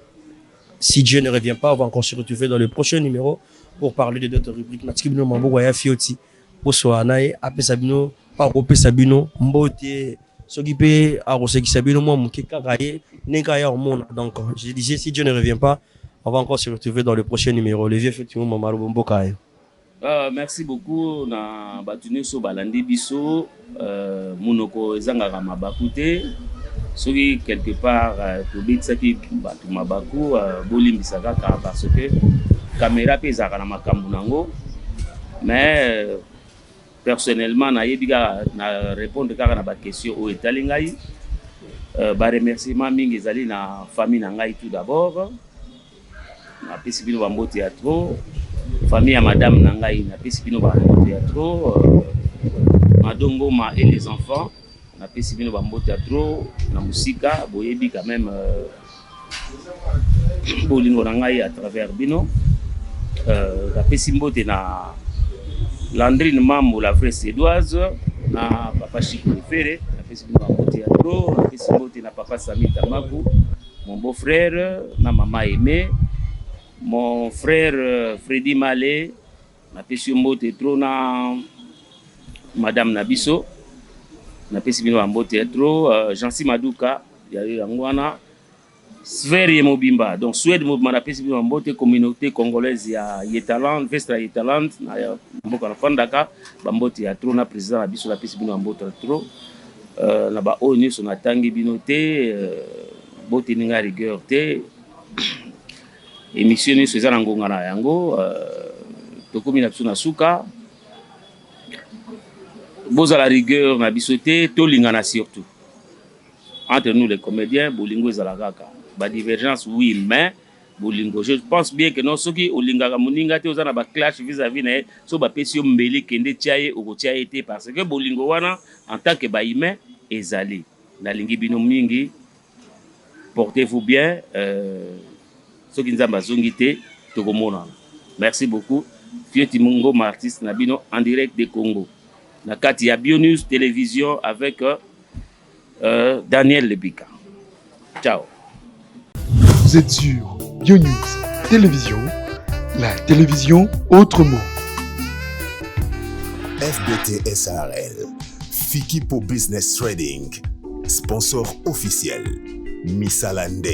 Si Dieu ne revient pas, on va encore se retrouver dans le prochain numéro pour parler de d'autres rubriques. Natikibino Mambo Waya Fioti. Posoanae, Ape Sabino, Parope Sabino, Mbote. Ce qui peut arroser qui s'habille, moi, mon kikaye, n'engaya au monde. Donc, je disais, si Dieu ne revient pas, on va encore se retrouver dans le prochain numéro. Le vieux effectivement, Mamaro Bombokaye. Merci beaucoup. Na batune so balandi biso, munoko ezanga mabakute. Soki quelque part, tobitsaki batu mabaku, bolimbisaka parce que caméra pezaka na makambu nango. Mais personnellement, na répondre à la question au Italingaï. Remerciement mingi zali na famille nangai tout d'abord. Na pesibino bambo théâtre, famille à madame nangai na pesibino bambo théâtre, madongo ma et les enfants na pesibino bambo théâtre, na musika boyebi quand même bolingo nangai à travers bino. Na pesimbo te na Landrine Mambo, la vraie sédoise, na papa Chico Ferré, na Facebook Mambo Théâtre, na Facebook na papa Sami Tamaku, mon beau-frère, na maman Aimé, mon frère Freddy Malé, na Facebook Théâtre, na madame Nabiso, na Facebook Mambo Théâtre, Jansi Maduka, yari Angwana, Sphère Mobimba, donc Suède Mobimba, Facebook Mambo communauté congolaise ya Yetaland, Vestra Yetaland, na mboka na Fandaka, Bambo Théâtre, na président na biso la Facebook Mambo Théâtre, na ba ONU son atangi binoté, bote ninga rigueur te, émission ni seza na ngonga na yango, tokomi na biso na suka, boza la rigueur na biso te, to lingana surtout. Entre nous les comédiens, bolingo ezalaka. Ba divergence oui, mais bolingo je pense bien que non soki olingaka moninga te ozana ba clash vis-à-vis na so ba pesio mbeli kende tiaye o tiaye te parce que bolingo wana en tant que ba humain ezali na lingi bino mingi, portez-vous bien, soki nzamba zongi te tokomona. Merci beaucoup. Fieti Mungo artiste na bino en direct de Congo na kati ya BioNews télévision avec Daniel Lebika. Ciao. Vous êtes sur BioNews Télévision, la télévision autrement. FBT SARL, Fiki pour Business Trading, sponsor officiel, Missalande.